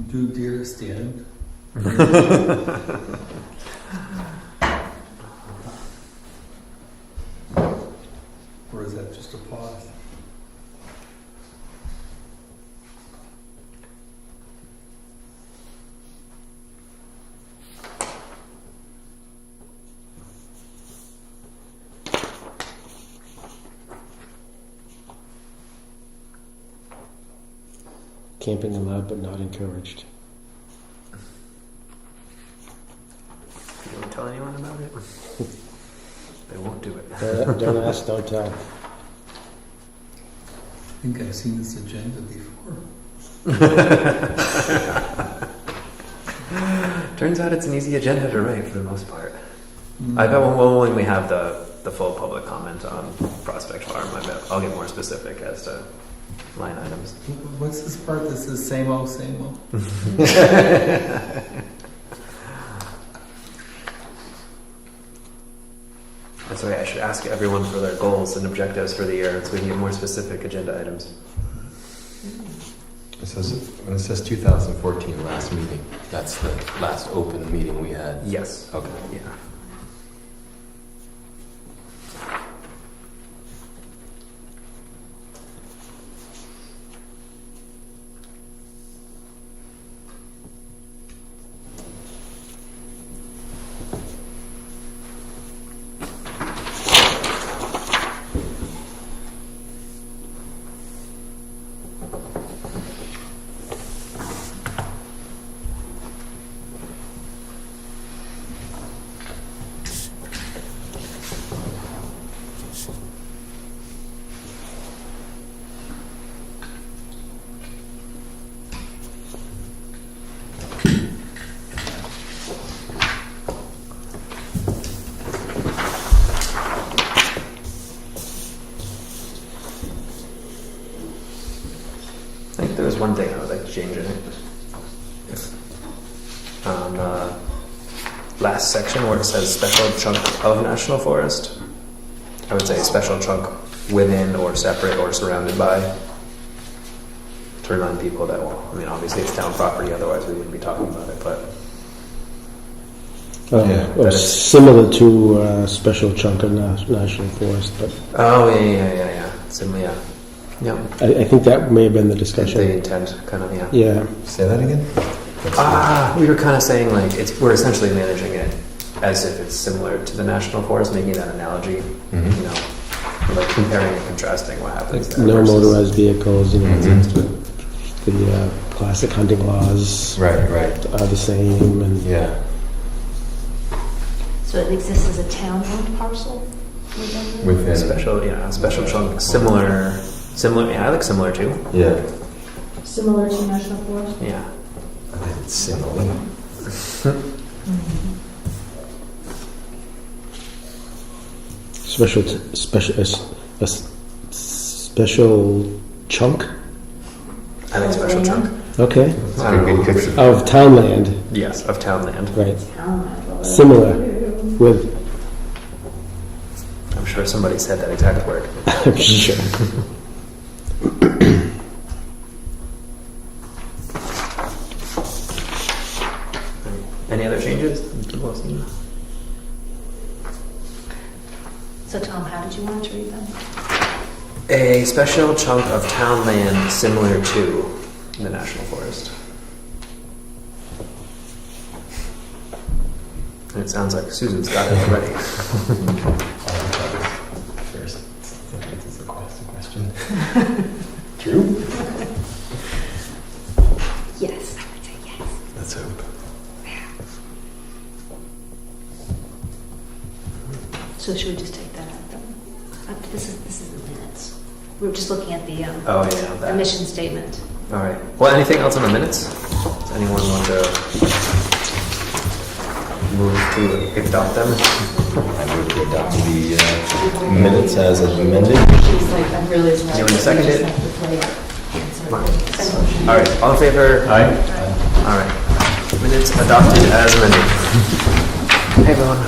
do dearest the end. Or is that just a pause? Camping allowed but not encouraged. You don't tell anyone about it? They won't do it. Don't ask, don't tell. I think I've seen this agenda before. Turns out it's an easy agenda to write for the most part. I bet when we have the full public comment on Prospect Farm, I bet I'll get more specific as to line items. What's this part that says same old, same old? That's why I should ask everyone for their goals and objectives for the year so we can get more specific agenda items. When it says 2014 last meeting, that's the last open meeting we had. Yes. Okay. Yeah. I think there was one thing I would like to change in it. On last section where it says special chunk of national forest, I would say special chunk within or separate or surrounded by, to remind people that, well, I mean, obviously it's town property, otherwise we wouldn't be talking about it, but Or similar to special chunk of national forest, but oh yeah. Similar, yeah. Yep. I think that may have been the The discussion. intent, kind of, yeah. Yeah. Say that again? We were kind of saying like we're essentially managing it as if it's similar to the national forest, making that analogy. Mm-hmm. You know, like comparing and contrasting what happens Like there. no versus- motorized vehicles, you know, Mhm. the classic hunting laws Right. are the same, and Yeah. So it exists as a town-owned parcel within the... Within. special chunk, similar. Yeah, I like similar too. Yeah. Similar to national forest? Yeah. I think it's similar. special chunk. I like special chunk. Okay. I don't know. Of townland, Yes, of town land. right? Town. Similar with. I'm sure somebody said that exact word. I'm sure. Any other changes? So Tom, how did you want it to read them? A special chunk of town land similar to the national forest. And it sounds like Susan's got it already. First, this is a question. True? Yes, I would say yes. Let's hope. So should we just take that out then? This is the minutes. We were just looking at the Oh yeah, the that. mission statement. All right. Well, anything else on the minutes? Does anyone want to move to adopt them? I move to adopt the minutes as amended. You want to second it? All right. All in favor? Aye. All right. Minutes adopted as amended. Hey, everyone.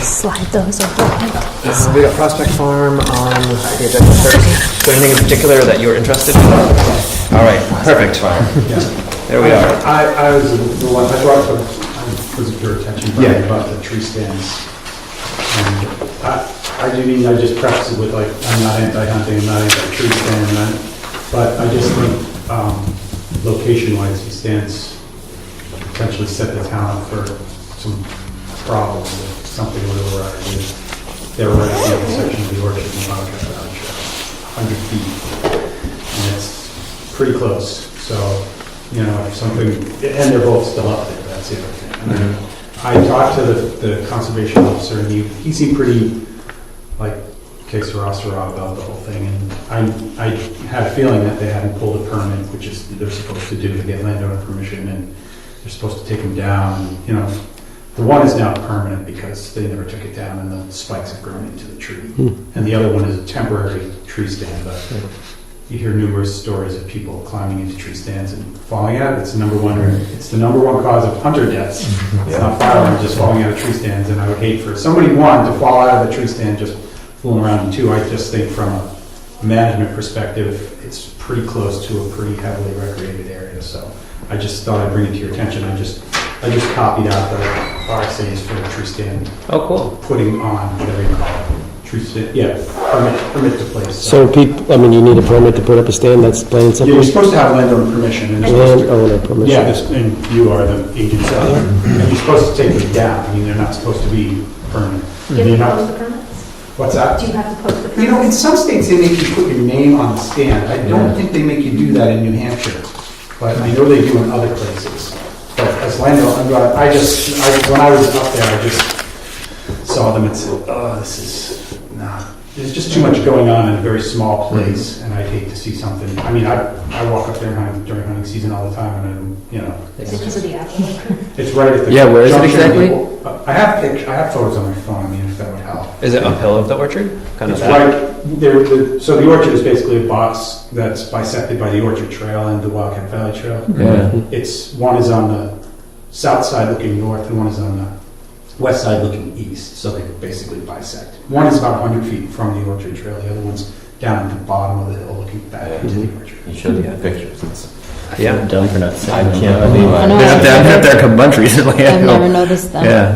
Slide those over. We got Prospect Farm on the agenda first. Is there anything in particular that you're interested in? All right, perfect. There we are. I was the one, I brought it, was it your attention, Brian, about the tree stands. And I just preface it with like, I'm not anti-hunting, I'm not anti-tree stand, but I just think, location-wise, these stands potentially set the town up for some problems, if something would override. They're right at the intersection of the orchard and Wildcat Valley Trail, 100 feet. And it's pretty close, so, you know, if something, and they're both still up there, that's the other thing. And I talked to the conservation officer, and he seemed pretty, like, que sera, sera about the whole thing, and I had a feeling that they hadn't pulled a permit, which is, they're supposed to do to get landowner permission, and they're supposed to take them down, and, you know, the one is now permanent because they never took it down and the spikes have grown into the tree. And the other one is a temporary tree stand, but you hear numerous stories of people climbing into tree stands and falling out. It's the number one cause of hunter deaths. It's not firearms, just falling out of tree stands. And I would hate for somebody, one, to fall out of the tree stand just fooling around, and two, I just think from a management perspective, it's pretty close to a pretty heavily recreated area. So I just thought I'd bring it to your attention. I just copied out the RSA's for the tree stand. Oh, cool. Putting on, whatever you call it, tree stand, permit to place. So people, I mean, you need a permit to put up a stand, that's plain and Yeah, simple? you're supposed to have landowner permission. And you're supposed to- Landowner permission? Yeah, and you are the agent, and you're supposed to take them down. I mean, they're not supposed to be permanent. Do you have to post the permits? What's that? Do you have to post the permits? You know, in some states, they make you put your name on the stand. I don't think they make you do that in New Hampshire, but I know they do in other places. But as landowner, when I was up there, I just saw them and said, oh, this is not, there's just too much going on in a very small place, and I'd hate to see something. I mean, I walk up there during hunting season all the time, and you know. Is it because of the apple? It's right at the. Yeah, where is it junction of the- exactly? I have photos on my phone, I mean, if that would help. Is it uphill of the orchard? Kind of It's that? right there. So the orchard is basically a box that's bisected by the Orchard Trail and the Wildcat Valley Trail. Yeah. One is on the south side looking north, and one is on the west side looking east. So they basically bisect. One is about 100 feet from the Orchard Trail. The other one's down at the bottom of the hill looking back into the orchard. You showed me pictures. It's, Yeah. Dumb for not I saying them. can't believe I I. know. They've been up there a bunch recently. I've never noticed them. Yeah.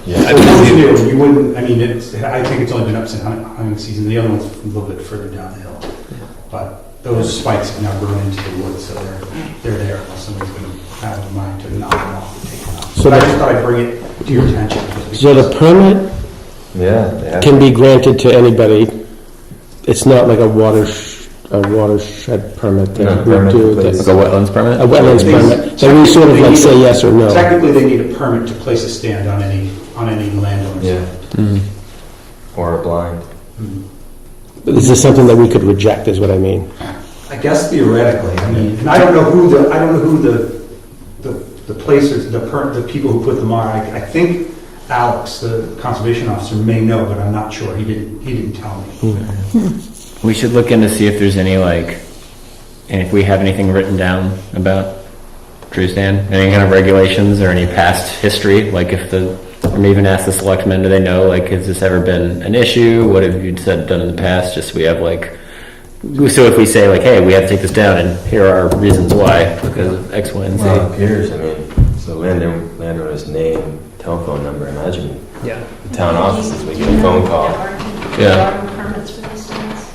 Yeah. Those two, you wouldn't. I mean, I think it's only been up since hunting season. The other one's a little bit further down the hill, but those spikes have now grown into the woods, so they're there. Unless somebody's going to have in mind to knock them off and take them out. So But I the- just thought I'd bring it to your attention. So the permit Yeah. They have can be granted to anybody, it's not like a watershed permit No, that we permit do, to place. Like a wetlands permit? a wetlands permit, that we sort of like say yes or no. Technically, they need a permit to place a stand on any landowner's Yeah. land. Or a blind. Is this something that we could reject, is what I mean? I guess theoretically, I mean, and I don't know who the placers, the people who put them on. I think Alex, the conservation officer, may know, but I'm not sure. He didn't tell me. We should look into see if there's any and if we have anything written down about tree stand, any kind of regulations or any past history, like or maybe even ask the selectmen, do they know, has this ever been an issue? What have you done in the past? Just so we have so if we say hey, we have to take this down and here are our reasons why, because of X, Y, and Z. Well, it appears, I mean, so landowner's name, telephone number, imagine Yeah. the town offices, we get a phone call. Yeah. Permits for these things?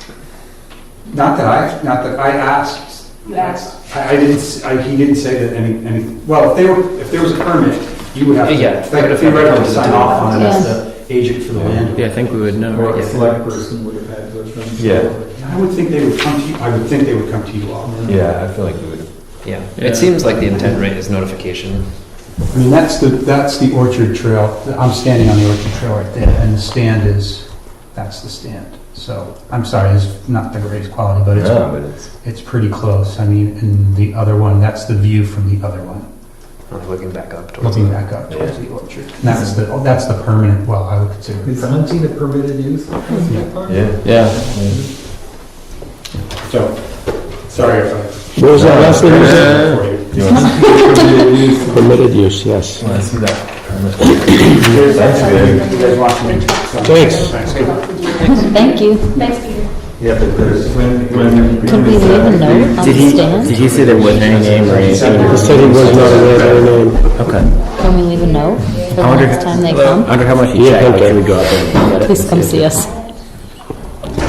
Not that I asked. You asked? He didn't say that any. Well, if there was a permit, you would have to. Yeah. Theoretically sign off on it as the agent for the land. Yeah, I think we would know. Or a Right? select person would have had those things. Yeah. I would think they would come to you. I would think they would come to you all. Yeah, I feel like we would. Yeah. Yeah. It seems like the intent rate is notification. I mean, that's the Orchard Trail. I'm standing on the Orchard Trail right there, and the stand that's the stand. So, I'm sorry, it's not the greatest quality, but No, but it's. it's pretty close. I mean, and the other one, that's the view from the other one, Looking back up towards looking back up towards Yeah. the orchard. And that's the permanent, well, I would consider. Is hunting a permitted use? Yeah. Yeah. So, sorry if I. What was that last thing you said? For you. You want to Permitted use. Permitted use, yes. see that? You That's good. guys want me? Thanks. Thanks. Good. Thank you. Thanks, Peter. Yeah, but there's, when. Could we leave a note on Did the he stand? say there wasn't any name or anything? He said he was not aware of their name. Okay. Can we leave a note for the I wonder- next time they I come? wonder how much he Yeah, checked. Like, okay. should we go up there and look at it? Please come see us.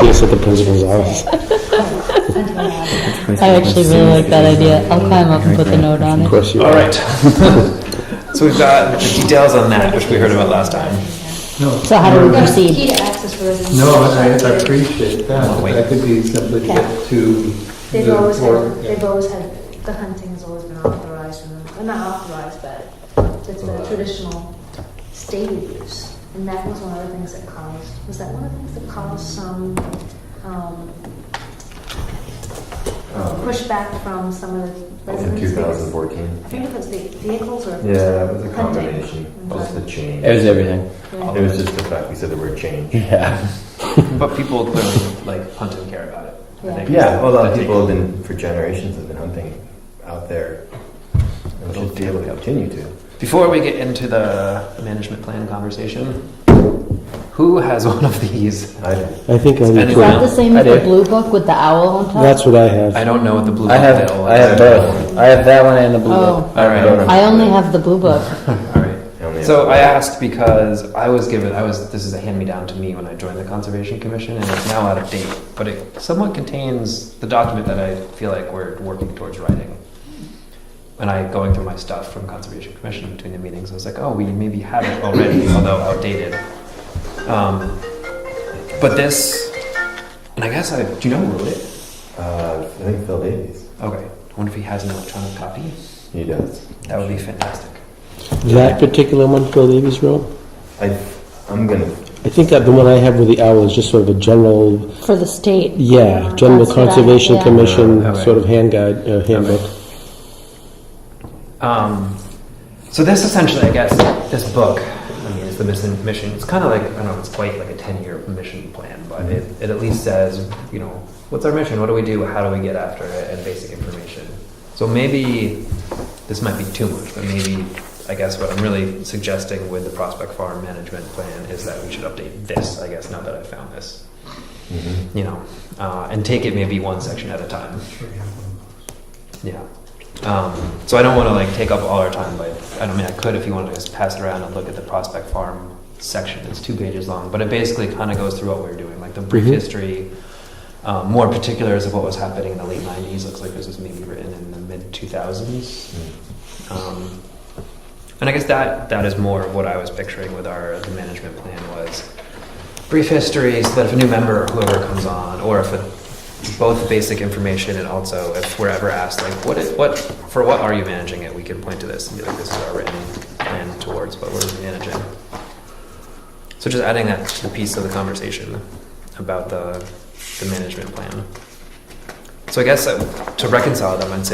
Yes, at the principal's office. I actually really like that idea. I'll climb up and put the note on Of it. course you All are. right. So we've got the details on that, which we heard about last time. No. So how do we Key proceed? to access for residents. No, I appreciate that. Oh, wait. That could be simply put to They've the always board. had, they've always had, the hunting has always been authorized, and well, not authorized, but it's been a traditional stated use. And that was one of the things that caused, was that one of the things that caused some, pushback from some of the In residents? 2014. I think it was the vehicles or? Yeah, it was a hunting. combination. Just the change. It was everything. Yeah. It was just the fact we said the word change. Yeah. But people clearly like hunt and care about it. I think. Yeah, well, a lot of I think- people have been, for generations, have been hunting out there. And should be able to continue to. Before we get into the management plan conversation, who has one of these? I I think I Is need Anyone that to. the same I as the do. blue book with the owl on top? That's what I have. I don't know what the blue I have bill both. I have that one and the blue Oh. book. All right. I only have the blue book. All right. I only have So one. I asked because this is a hand-me-down to me when I joined the Conservation Commission, and it's now out of date, but it somewhat contains the document that I feel like we're working towards writing. When I going through my stuff from Conservation Commission between the meetings, I was like, oh, we maybe have it already, although outdated. But this, and I guess do you know who wrote it? I think Phil Davies. Okay, I wonder if he has an electronic copy. He does. That would be fantastic. That particular one Phil Davies wrote? I'm gonna. I think that the one I have with the owl is just sort of a general, For the state. yeah, General That's what I- Conservation yeah. Commission Okay. sort of handbook. So this essentially, I guess, this book, I mean, it's the mission. It's kind of like, I don't know, it's quite like a 10-year mission plan, but it at least says, you know, what's our mission? What do we do? How do we get after it? And basic information. So maybe this might be too much, but maybe, I guess what I'm really suggesting with the Prospect Farm management plan is that we should update this, I guess, now that I found this. You know, and take it maybe one section at a time. Yeah. So I don't want to like take up all our time, but I mean I could if you want to just pass it around and look at the Prospect Farm section. It's 2 pages long, but it basically kind of goes through what we were doing, like the brief history, more particulars of what was happening in the late 90s. Looks like this was maybe written in the mid 2000s. And I guess that is more of what I was picturing with the management plan was brief history, so that if a new member or whoever comes on, or if both basic information and also if we're ever asked like what are you managing it, we can point to this and be like, this is our written plan towards what we're managing. So just adding that to the piece of the conversation about the management plan. So I guess to reconcile them, I'd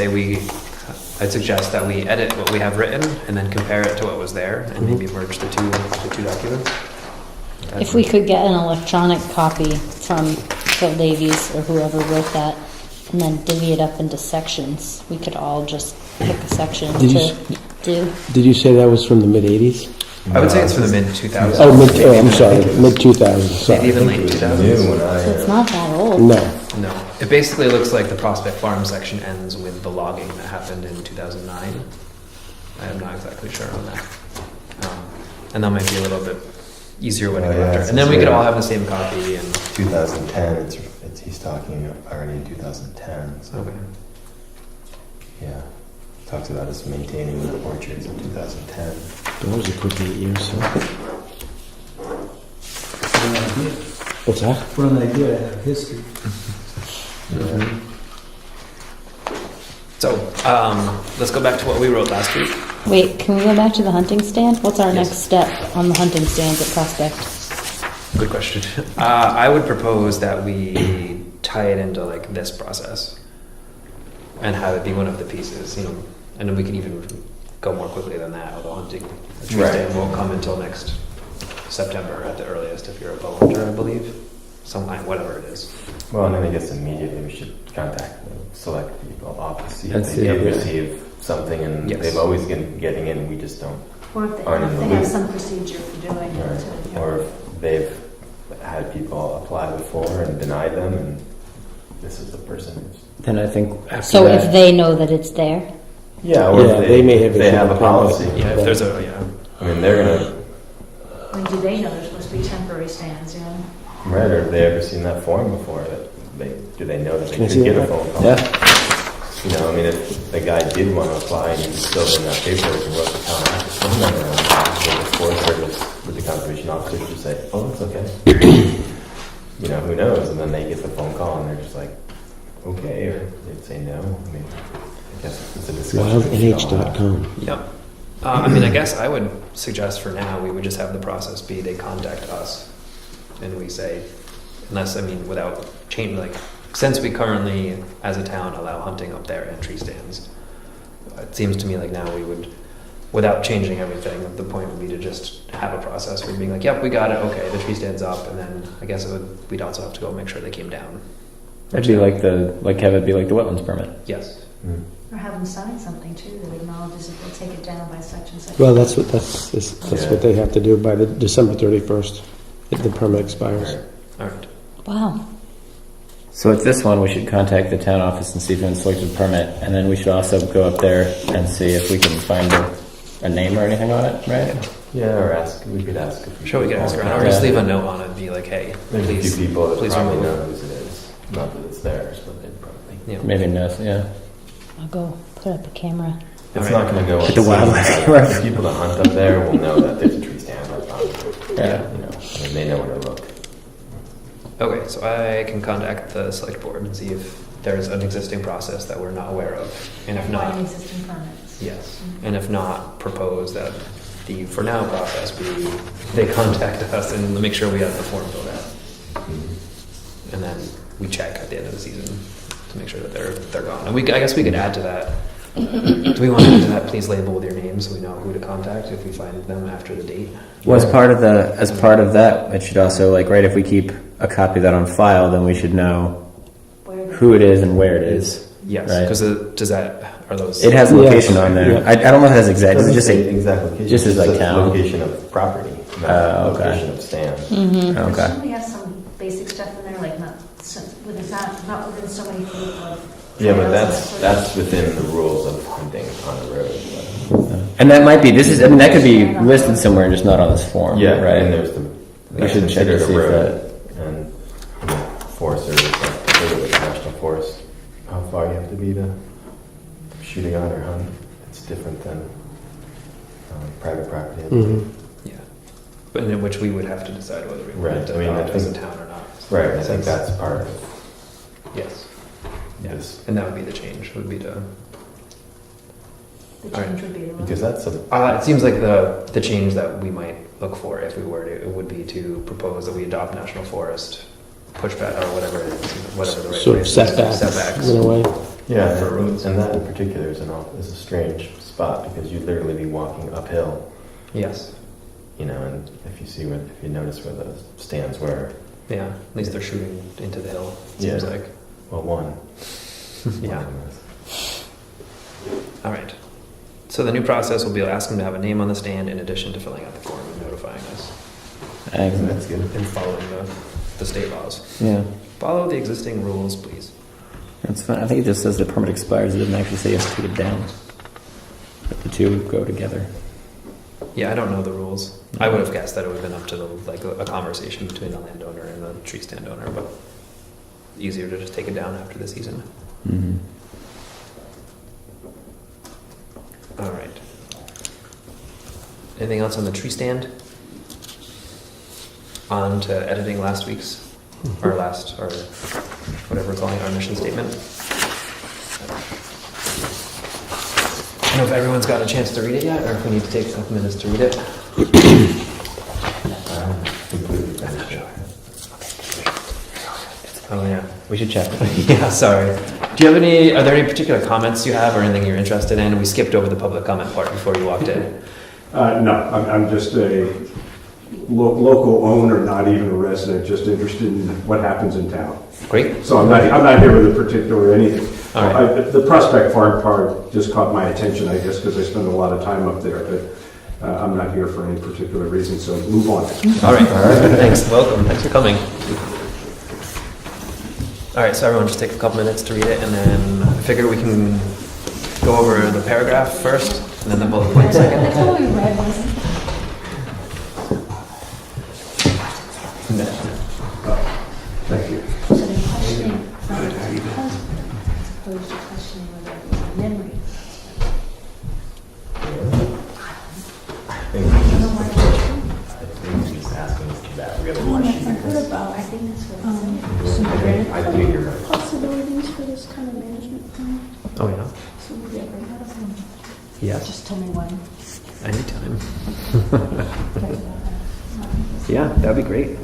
suggest that we edit what we have written and then compare it to what was there and maybe merge the two documents. If we could get an electronic copy from Phil Davies or whoever wrote that, and then divvy it up into sections, we could all just pick a section Did you to do. Did you say that was from the mid-'80s? I would say it's from the mid 2000s. I'm sorry, mid-2000s, sorry. Maybe even late It was 2000s. new when So it's I. not that old. No. No, it basically looks like the Prospect Farm section ends with the logging that happened in 2009. I am not exactly sure on that. And that might be a little bit easier way to Oh, go yeah, after. it's And then we could here. all have the same copy and 2010. He's talking already in 2010. So okay. yeah, talks about us maintaining the orchards in 2010. That was a quick 8 years, so. For an idea. What's that? For an idea to have history. So let's go back to what we wrote last week. Wait, can we go back to the hunting stand? What's our next step on the hunting stands at Prospect? Good question. I would propose that we tie it into like this process and have it be one of the pieces, you know, and then we can even go more quickly than that, although hunting a tree stand won't come until next September at the earliest if you're a bow hunter, I believe. Sometime, whatever it is. Well, and then I guess immediately we should contact the select people office, see if That's they the did other- receive something, and Yes. they've always been getting in, we just don't. Or if they Aren't in the have loop. some procedure for doing it. Or if they've had people apply before and denied them, and this is the person who's... Then I think after So that, if they know that it's there, Yeah, or Yeah, if they may have if they issued have a a policy. Yeah, if there's a, yeah. I mean, they're gonna, When do they know there's supposed to be temporary stands, you know? right, or have they ever seen that form before? Do they know that they Can I could see get a that? phone call? yeah, You know, I mean, if the guy did want to apply and he filled in that paperwork and wrote the town office phone number on it, the Forest Service with the conservation officer should say, oh, that's okay. You know, who knows? And then they get the phone call and they're just like, okay, or they'd say no. I mean, I guess it's a discussion. wildnh.com. Yep. I mean, I guess I would suggest for now we would just have the process be they contact us, and we say, unless, I mean, without changing, like, since we currently, as a town, allow hunting up there and tree stands, it seems to me like now we would, without changing everything, the point would be to just have a process where being like, yep, we got it, okay, the tree stand's up, and then I guess we'd also have to go make sure they came down. it'd be like it'd be like the wetlands permit. Yes. Mm. Or have them sign something too that acknowledges that they'll take it down by such and such. Well, that's what they have to do by the December 31st, if the permit expires. All right. wow. So with this one, we should contact the town office and see if it's selected a permit, and then we should also go up there and see if we can find a name or anything on it, right? Yeah, or we could ask. Sure, we could ask around, or just leave a note on it and be like, hey, There's a please, few people that please probably remove know it. whose it is. Not that it's theirs, but they probably... Yeah. Maybe no, yeah. I'll go put up a camera. It's All not right. going to go Get the unseen. wildlife. The people that hunt up there will know that there's a tree stand up on it. Yeah. You know, I mean, they know where to look. Okay, so I can contact the select board and see if there's an existing process that we're not aware of, and if Apply not, existing permits. yes, and if not, propose that the for now process be they contact us and make sure we have the form filled out, and then we check at the end of the season to make sure that they're gone. And I guess we could add to that. Do we want to add to that? Please label with your name so we know who to contact if we find them after the date. Well, as part of that, it should also, like, right, if we keep a copy of that on file, then we should know Where who it is and where it is. Yes, Right. because are those? It has a location Yes. on there. Yeah. I don't know if it has exact. Does it Doesn't just say say? exact location. just as, it like, says town? location of property, not Okay. location of stand. Okay. Shouldn't we have some basic stuff in there, like not within so many feet of... Yeah, but trails and that's within the rules of hunting on the road. But And that might be. that could be listed somewhere, just not on this form. yeah, Right. and there's the We should check to considered a see if road, and you know, Forest Service, like considered with the National Forest, how far you have to be to shooting on or hunt. It's different than private property. Mhm. Yeah, but in which we would have to decide whether we Right, want to I mean, I adopt as a think- town or not. Right, I think Since- that's part of Yes. this. Yes, and that would be the change. Would be to. The change would be... Because that's a It seems like the change that we might look for if we were to it would be to propose that we adopt national forest pushback or whatever it is, whatever the right Sort of phrase is. setbacks, in a way. yeah, For roads. and that in particular is is a strange spot because you'd literally be walking uphill, Yes. you know, and if you notice where the stands were, Yeah. At least they're shooting into the hill. It seems Yeah. like. well, one. Yeah. One was. All right. So the new process will be ask them to have a name on the stand in addition to filling out the form and notifying us Excellent. That's good. and following the state laws. Yeah. Follow the existing rules, please. That's fine. I think it just says the permit expires. It doesn't actually say you have to take it down. But the two go together. Yeah, I don't know the rules. I would have guessed that it would have been up to a conversation between the landowner and the tree stand owner, but easier to just take it down after the season. Mm-hmm. All right. Anything else on the tree stand? On to editing last week's, or whatever we're calling it, our mission statement. I don't know if everyone's got a chance to read it yet, or if we need to take some minutes to read it. Completely finished it. Oh yeah. We should check. Yeah, sorry. Are there any particular comments you have or anything you're interested in? We skipped over the public comment part before you walked in. No, I'm just a local owner, not even a resident, just interested in what happens in town. Great. So I'm not here with a particular anything. All right. The Prospect Farm part just caught my attention, I guess, because I spend a lot of time up there. But I'm not here for any particular reason, so move on. All right. Thanks. Welcome. Thanks for coming. All right, so everyone just take a couple minutes to read it, and then I figure we can go over the paragraph first, and then the bullet point second. That's what we read, wasn't it? Thank you. So the questioning, it's not about the husband, as opposed to questioning whether it was a memory. I think he's asking that real question. I think that's what I believe you're right. Possibilities for this kind of management plan? Oh, yeah. So maybe I bring that up when Yes. Just tell me when. Anytime. Yeah, that'd be great.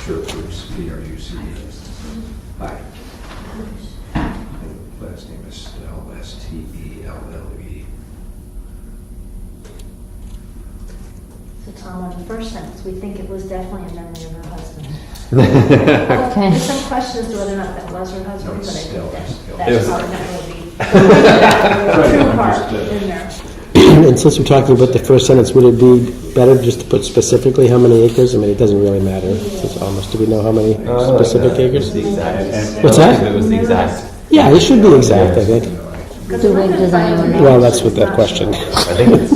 Sure, Bruce, P-R-U-C. Hi. Last name is Stell, S-T-E-L-L-E. So Tom, on the first sentence, we think it was definitely a memory of her husband. Okay. There's some questions as to whether or not that was her husband, but I think that's probably not going to be the true part in there. And since we're talking about the first sentence, would it be better just to put specifically how many acres? I mean, it doesn't really matter. It's almost, do we know how many specific acres? The exact. What's that? It was the exact. Yeah, it should be exact, I think. Does anyone know? Well, that's what that question. I think it's,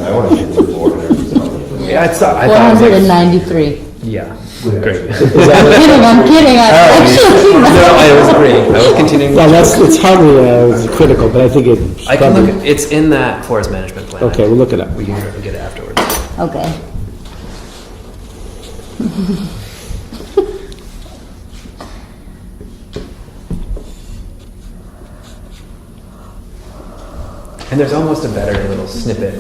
I want to get to the board or something. Yeah, I thought it was like, 493. yeah, great. I'm kidding. No, it was great. I was continuing. Well, it's hardly critical, but I think it. I can look at, it's in that forest management plan. Okay, we'll look it up. We can get it afterwards. Okay. And there's almost a better little snippet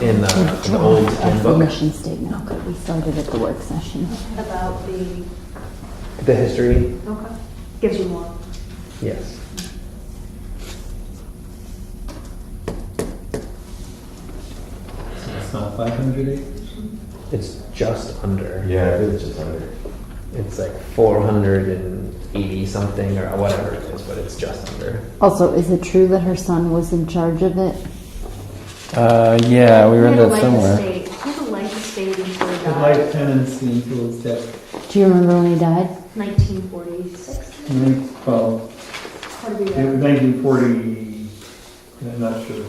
in the old Our handbook. mission statement. Okay, we started at the work session. About the, The history, okay, gives you more. yes. It's not 500 acres? It's just under. Yeah, I think it's just under. It's like 480 something or whatever it is, but it's just under. Also, is it true that her son was in charge of it? Yeah, we read He had a that life somewhere. estate. He had a life estate until he The died. life tenancy until his death. Do you remember when he died? 1946. Well, What did we it was read? 1940, I'm not sure.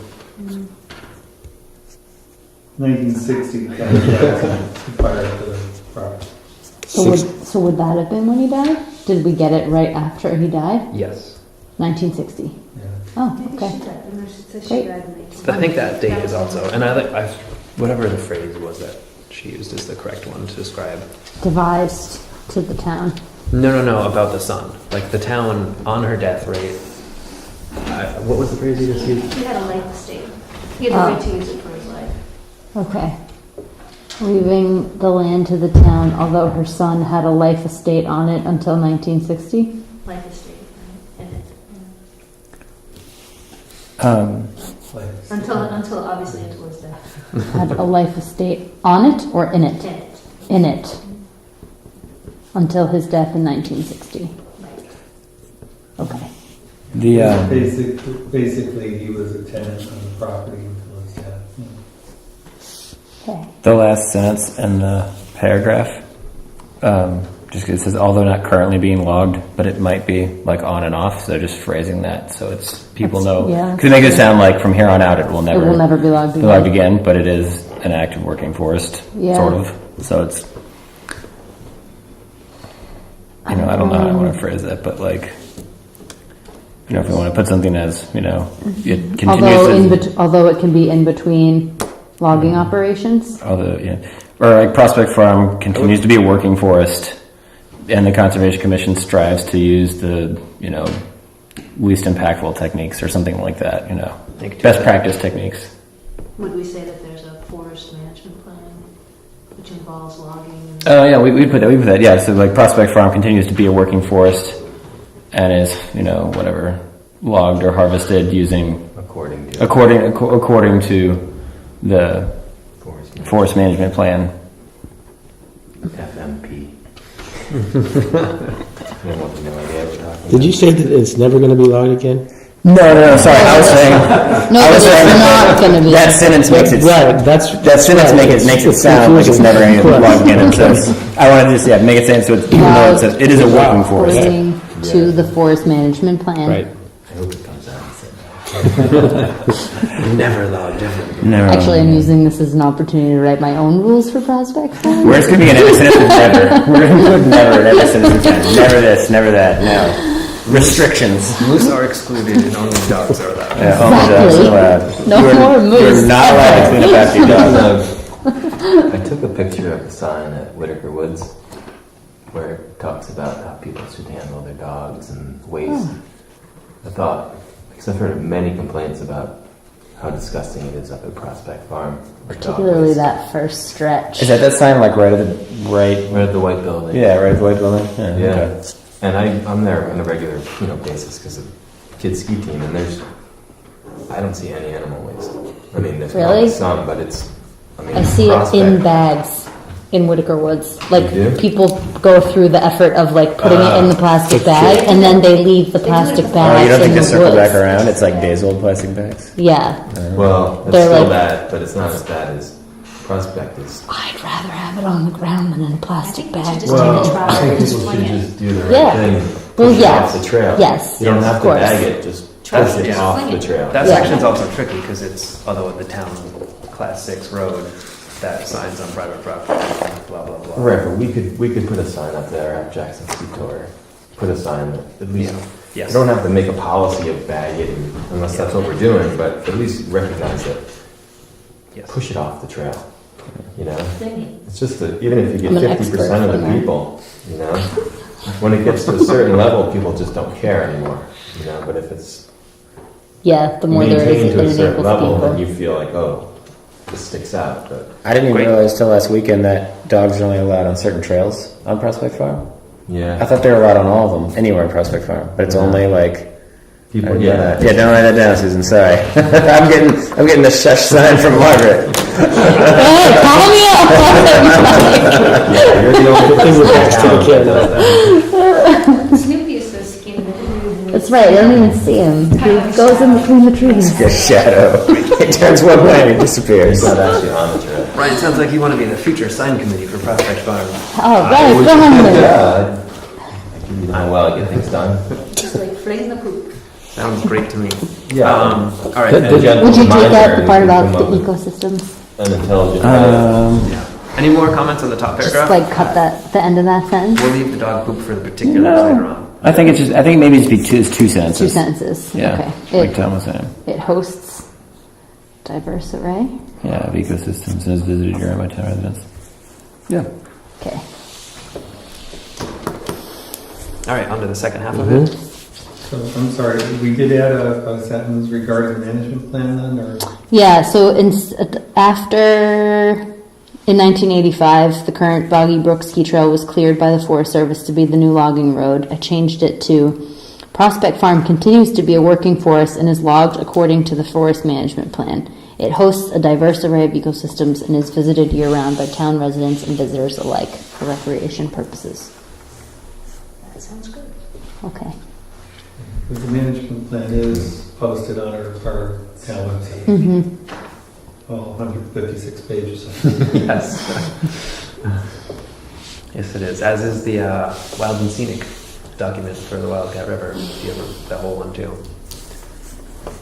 1960, kind of, prior to the property. So would that have been when he died? Did we get it right after he died? Yes. 1960. Yeah. Oh, Maybe okay. she did. And it says she Great. died in 19. I think that date is also, and I whatever the phrase was that she used is the correct one to describe. Devised to the town. No, about the son. Like the town on her death rate. What was the phrase you just used? He had a life estate. He had the right to use it for his life. Okay. Leaving the land to the town, although her son had a life estate on it until 1960. Life estate. In it. Until obviously until his death. Had a life estate on it or in it? In it. In it. Until his death in 1960. Right. Okay. Basically, he was a tenant on the property until his death. Okay. The last sentence in the paragraph, just 'cause it says, although not currently being logged, but it might be like on and off, so just phrasing that so it's people know. Yeah. Because make it sound like from here on out it will It will never be logged be again. logged again, but it is an active working forest, Yeah. sort of. So it's, I don't know how I want to phrase that, but like, if we want to put something as, it continues. Although it can be in between logging operations. Or like Prospect Farm continues to be a working forest, and the Conservation Commission strives to use the, least impactful techniques or something like that, best practice techniques. Would we say that there's a forest management plan which involves logging? And Oh yeah, we put that. Yeah, so like Prospect Farm continues to be a working forest, and is whatever logged or harvested using According to according to the forest management plan. FMP. I have no idea what we're talking Did you say that it's never going to be logged again? No, sorry, I was saying, No, I but was it's saying not gonna be. that sentence makes it, Right, that sentence makes it sound like it's never going to Correct. log in. It says, I want to just, make it sound so it's, even though it says, it is a working forest. According to the forest management plan. Right. I hope it comes out and says never allowed, definitely. Never. Actually, I'm using this as an opportunity to write my own rules for prospect farm. We're just going to be an every sentence with never. We're going to put never in every sentence with never. Never this, never that, no. Restrictions. Moose are excluded and only dogs are allowed. Yeah, only dogs are allowed. No more moose. You're not allowed to clean up after your dog. I took a picture of the sign at Whitaker Woods where it talks about how people should handle their dogs and waste. I thought, because I've heard many complaints about how disgusting it is up at Prospect Farm. with dog Particularly waste. that first stretch. Is that sign like right at the, right? Right at the white building. Yeah, right at the white building? Yeah. Okay. And I'm there on a regular, basis because of kids ski team, and I don't see any animal waste. I mean, there's Really? probably some, but it's, I see it in bags in Whitaker Woods. Like You do? people go through the effort of like putting it in the plastic bag, and then they leave the plastic Oh, bags you don't in think they the circle woods. back around? It's like days old plastic bags? Yeah, Well, it's They're still like- bad, but it's not as bad as Prospect is. I'd rather have it on the ground than in a plastic bag. Just Well, take a I trowel think and just People fling should it. just do the right Yeah. thing. Well, Push it yeah. off the trail. Yes, You don't yes, have of to course. bag it, just That's- push it yeah. off the trail. That Yeah. section's also tricky because it's, although the town class 6 road, that signs on private property, blah, blah, blah. Right, but we could put a sign up there at Jackson Ski Tour. Put a sign that at least, Yeah. Yes. you don't have to make a policy of bag it unless that's what we're doing, but at least recognize it. Yes. Push it off the trail, you know? Fling It's just that even if you I'm get an 50% of expert the flinger. people, you know, when it gets to a certain level, people just don't care anymore, you know, but if it's Yeah, the more there is, maintained it to a certain enables level, then people. you feel like, oh, this sticks out, but I didn't even Great. realize till last weekend that dogs are only allowed on certain trails on Prospect Farm. I yeah. thought they were allowed on all of them, anywhere on Prospect Farm, but it's only like. People, Yeah, don't write that down, Susan. Sorry, I'm getting the shush sign from Margaret. Hey, call me up. Yeah, you're the only person We're in back to the town that does that. it. Snoopy is so skinny. That's right. I don't even see him. He goes in between the trees. A shadow. It turns one way and it disappears. He's not actually on the trail. Ryan, sounds like you want to be the future sign committee for Prospect Farm. Oh, right, finally. Yeah, I give you how well I get things done. Just like fling the poop. Sounds great to me. Yeah. All right. Did- and- gentle Would you take reminder out the if part you about come the up with ecosystems? An intelligent. yeah. Any more comments on the top Just paragraph? like cut the end of that sentence. We'll leave the dog poop for the particulars later on. I think maybe it's be two sentences. Two sentences. Yeah, Okay. like Tom was saying. It hosts diverse array. Yeah, of ecosystems and is visited during by town residents. Yeah. Okay. All right, on to the second half of it. So, I'm sorry, we did add a sentence regarding the management plan then, or? Yeah, so in 1985, the current Boggy Brook Ski Trail was cleared by the Forest Service to be the new logging road. I changed it to Prospect Farm continues to be a working forest and is logged according to the Forest Management Plan. It hosts a diverse array of ecosystems and is visited year-round by town residents and visitors alike for recreation purposes. That sounds good. Okay. The management plan is posted on our town website, Mm-hmm. all 156 pages. Yes. Yes, it is. As is the Wild and Scenic document for the Wildcat River. If you have that whole one too.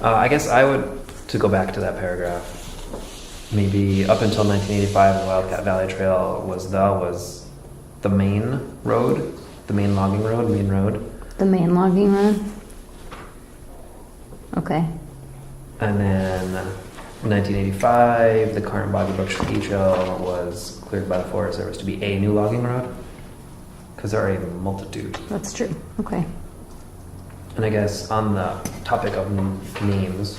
I guess I would, to go back to that paragraph, maybe up until 1985, the Wildcat Valley Trail was the main road, the main logging road, main road. The main logging road? Okay. And then in 1985, the current Boggy Brook Ski Trail was cleared by the Forest Service to be a new logging road. Because there are a multitude. That's true. Okay. And I guess on the topic of names,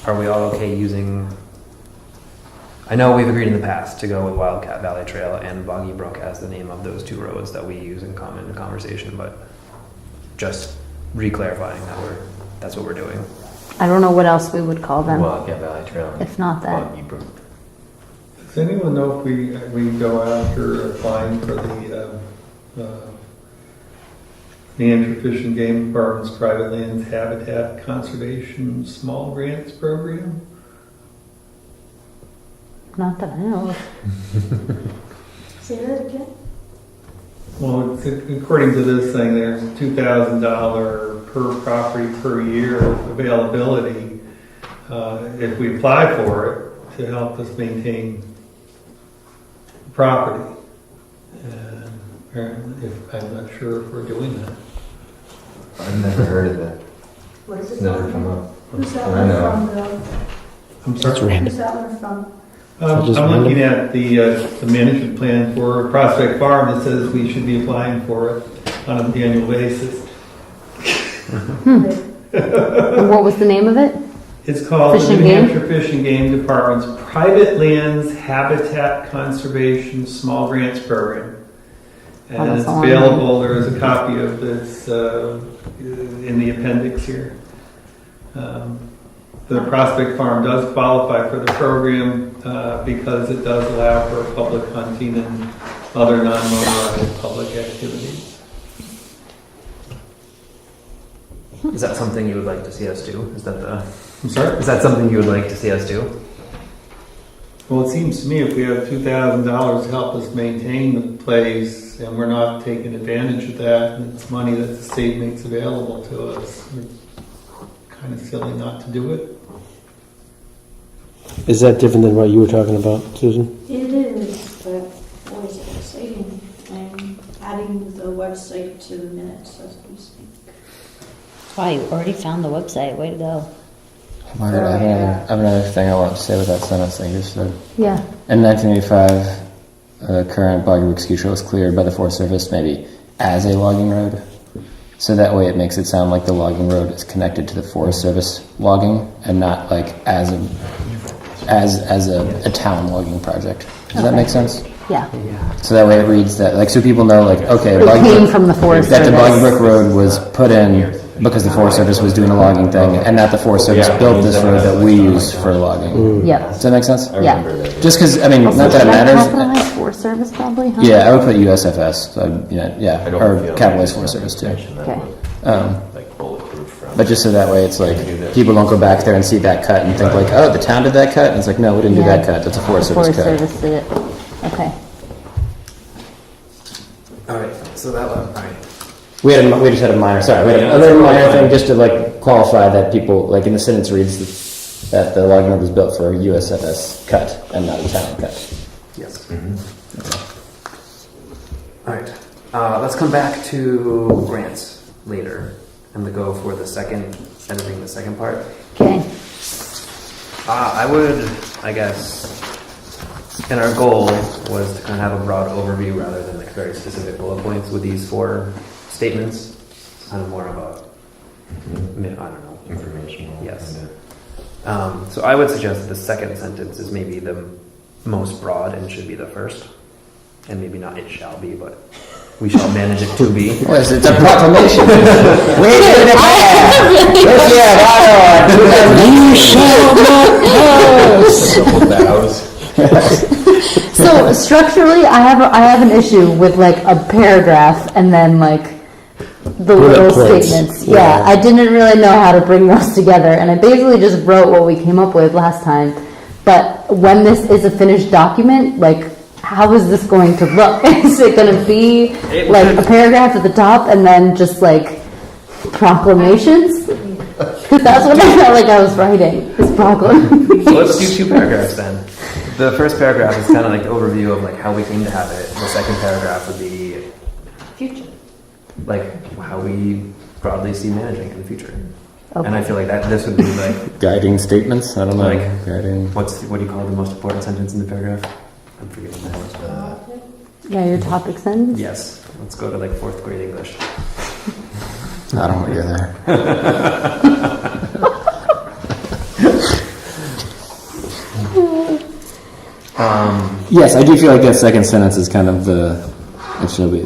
are we all okay using... I know we've agreed in the past to go with Wildcat Valley Trail and Boggy Brook as the name of those two roads that we use in common conversation, but just re-clarifying that's what we're doing. I don't know what else we would call them. Wildcat Valley Trail. If not that. Boggy Brook. Does anyone know if we go after applying for the Managed Fish and Game Department's Private Lands Habitat Conservation Small Grants Program. Not that I know of. Say that again? Well, according to this thing, there's $2,000 per property per year availability if we apply for it to help us maintain the property. And apparently, I'm not sure if we're doing that. I've never heard of that. What is It's it? never come up. Who's that I one know. from, Bill? I'm That's sorry. random. Who's that one from? I'm just looking at the management plan for Prospect Farm that says we should be applying for it on an annual basis. And what was the name of it? It's called Fish the and New Game? Hampshire Fish and Game Department's Private Lands Habitat Conservation Small Grants Program. Oh, And that's it's a long available, there is a copy of this in the appendix here. The Prospect Farm does qualify for the program because it does allow for public hunting and other non-motorized public activities. Is that something you would like to see us do? I'm sorry? Is that something you would like to see us do? Well, it seems to me if we have $2,000 to help us maintain the place and we're not taking advantage of that, and it's money that the state makes available to us, it's kind of silly not to do it. Is that different than what you were talking about, Susan? It is, but what is it exciting? I'm adding the website to the minutes as we speak. Wow, you already found the website. Way to go. Margaret, I have another thing I want to say with that sentence that you just said. Yeah. In 1985, the current Boggy Brook Ski Trail was cleared by the Forest Service maybe as a logging road. So that way it makes it sound like the logging road is connected to the Forest Service logging and not like as a town logging project. Does that make sense? Yeah. So that way it reads that, like, so people know, like, okay, It Boggy came Brook- from the Forest that the Service. Boggy Brook Road was put in because the Forest Service was doing a logging thing, and not the Forest Service built this road that we use for logging. Yep. Does that make sense? I Yeah. remember that. Just because, I mean, not that it Should I matters. capitalize Forest Service probably, huh? Yeah, I would put USFS. So, yeah, I don't or feel capitalize like Forest Service too. mention that Okay. was, like bulletproof from. But just so that way, it's like people don't go back there and see that cut and think like, oh, the town did that cut, and it's like, no, we didn't do Yeah. that cut. That's a Forest The Service Forest cut. Service did it. Okay. All right. So that one. All right. We just had a minor. Sorry, we had another minor thing just to like qualify that people like in the sentence reads that the logging road was built for a USFS cut and not a town cut. Yes. All right. Let's come back to grants later and go for the second, editing the second part. Okay. I would, I guess, and our goal was to kind of have a broad overview rather than like very specific bullet points with these four statements. Kind of more of a, I don't know. Informational. Yes. kinda. So I would suggest that the second sentence is maybe the most broad and should be the first. And maybe not it shall be, but we shall manage it to be. What is it? It's a proclamation. We did it. You shall not pass. So structurally, I have an issue with like a paragraph and then like the little points. statements. Yeah. Yeah, I didn't really know how to bring those together, and I basically just wrote what we came up with last time. But when this is a finished document, like, how is this going to look? Is it going to be like a paragraph at the top and then just like proclamations? Because that's what I felt like I was writing. Is proclamations. So let's do two paragraphs then. The first paragraph is kind of like the overview of like how we came to have it. The second paragraph would be Future. like how we broadly see managing in the future. Okay. And I feel like that this would be like Guiding statements. I don't know. Like- Guiding. what do you call the most important sentence in the paragraph? I'm forgetting that. Yeah, your topic sentence. Yes. Let's go to like 4th grade English. I don't want to go there. Yes, I do feel like that second sentence is kind of the. It should be.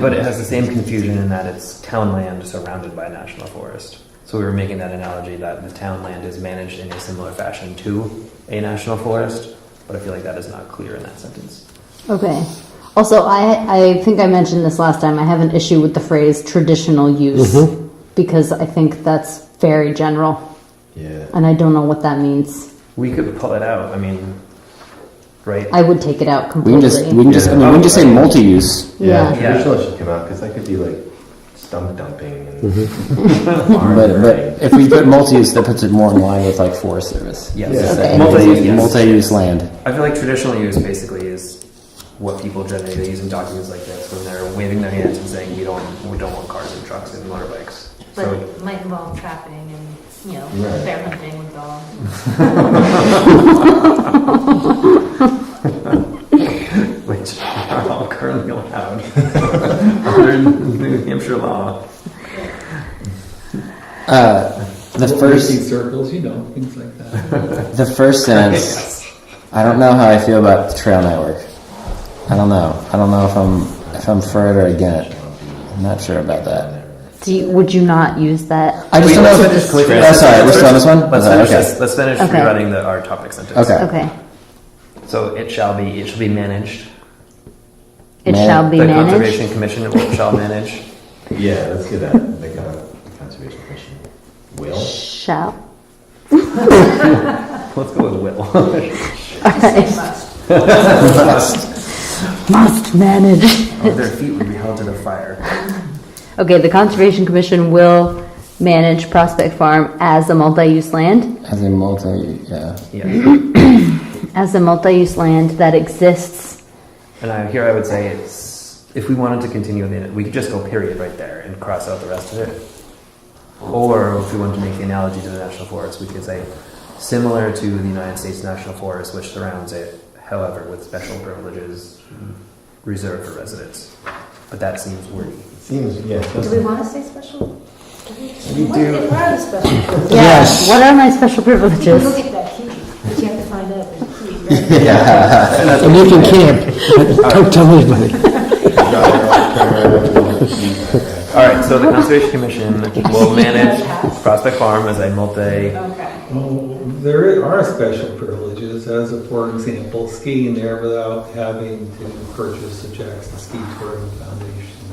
But it has the same confusion in that it's town land surrounded by a national forest. So we were making that analogy that the town land is managed in a similar fashion to a national forest, but I feel like that is not clear in that sentence. Okay. Also, I think I mentioned this last time. I have an issue with the phrase traditional use because I think that's very general, Yeah. and I don't know what that means. We could pull it out. I mean, right? I would take it out We can completely. just, I mean, we can just say multi-use. Yeah. Traditional should come out, because that could be like stump dumping and But if we put multi-use, that puts it more in line with like Forest Service. Yes. Yeah. Okay. Multi-use, yes. Multi-use land. I feel like traditional use basically is what people generally use in documents like this when they're waving their hands and saying we don't want cars and trucks and motorbikes. But So it might involve trapping and, Right. bear hunting with dogs. which are all currently allowed under New Hampshire law. The Making first, circles, things like that. the first sentence. I don't know how I feel about the trail network. I don't know. I don't know if I'm for it or against it. I'm not sure about that. Would you not use that? I just don't know if it's. Oh, sorry, we're still on this one. Let's Okay. finish this. Let's finish Okay. rewriting our topic sentence. Okay. Okay. So it shall be managed. It shall be The managed. Conservation Commission shall manage. Yeah, let's get that. The Conservation Commission will. Shall. Let's go with will. Must manage. Their feet would be held to the fire. Okay, the Conservation Commission will manage Prospect Farm as a multi-use land. As a yeah. Yeah. As a multi-use land that exists. And I would say it's, if we wanted to continue, we could just go period right there and cross out the rest of it. Or if we wanted to make the analogy to the National Forest, we could say similar to the United States National Forest, which surrounds it, however, with special privileges reserved for residents. But that seems wordy. Seems, yeah. Do we want to say special? We What do. are the special privileges? Yes. What are my special You'll privileges? get that key, but you have to find out if there's a key, right? And you can camp. Don't tell anybody. All right, so the Conservation Commission will manage Prospect Farm as a multi. Okay. Well, there are special privileges, as a, for example, skiing there without having to purchase a Jackson Ski Touring Foundation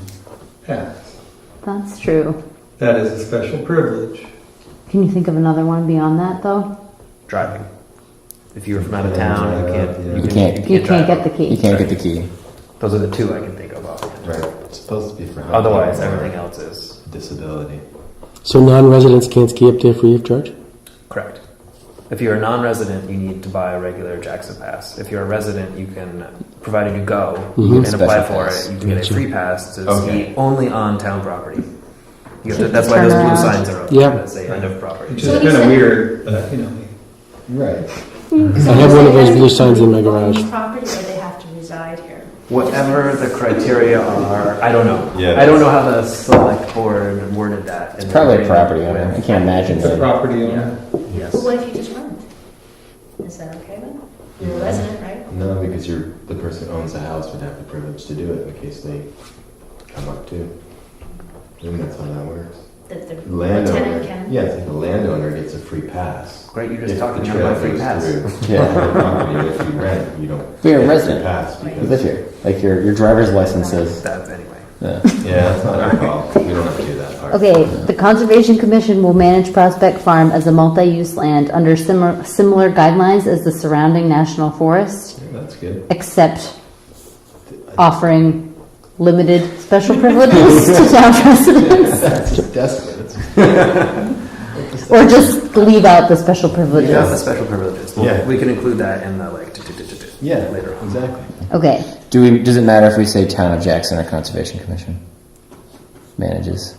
pass. That's true. That is a special privilege. Can you think of another one beyond that, though? Driving. If you were from out of town, you can't. You can't. You can't drive. get the You key. can't get the key. Those are the two I can think of offhand. Right. It's supposed to be for. Otherwise, hunting or everything else is disability. So non-residents can't ski up there free of charge? correct. If you're a non-resident, you need to buy a regular Jackson pass. If you're a resident, you can, provided you go and Special apply for pass. it, you can get a free pass to Okay. ski only on town property. You have to, that's why those blue Turn around. signs are up Yeah. that say end of property. Which So is what you kind of said- weird, but, Right. I have one of those blue signs in my garage. Property, or they have to reside here? Whatever the criteria are, I don't know. Yeah, I don't know how the select board worded that. It's probably a property owner. I can't imagine it's a that. property owner. Yes. But what if you just rent? Is that okay then? You're a resident, right? No, because the person who owns the house would have the privilege to do it in case they come up too. I think that's how that works. That the Landowner, tenant can? yeah, it's like the landowner gets a free pass. Great, you're just If talking the about trail my free goes pass. through Yeah. the property, and if you rent, you don't. You're a get the resident. Pass You because, live here. Like your driver's license says. That anyway. Yeah. yeah, that's not our fault. We don't have to do that part. Okay, the Conservation Commission will manage Prospect Farm as a multi-use land under similar guidelines as the surrounding national forest, Yeah, that's good. except offering limited special privileges to town residents. That's just desperate. Or just leave out the special Yeah, the privileges. special privileges. Well, Yeah. we can include that in the like Yeah, later on. exactly. Okay, Does it matter if we say Town of Jackson or Conservation Commission? Manages.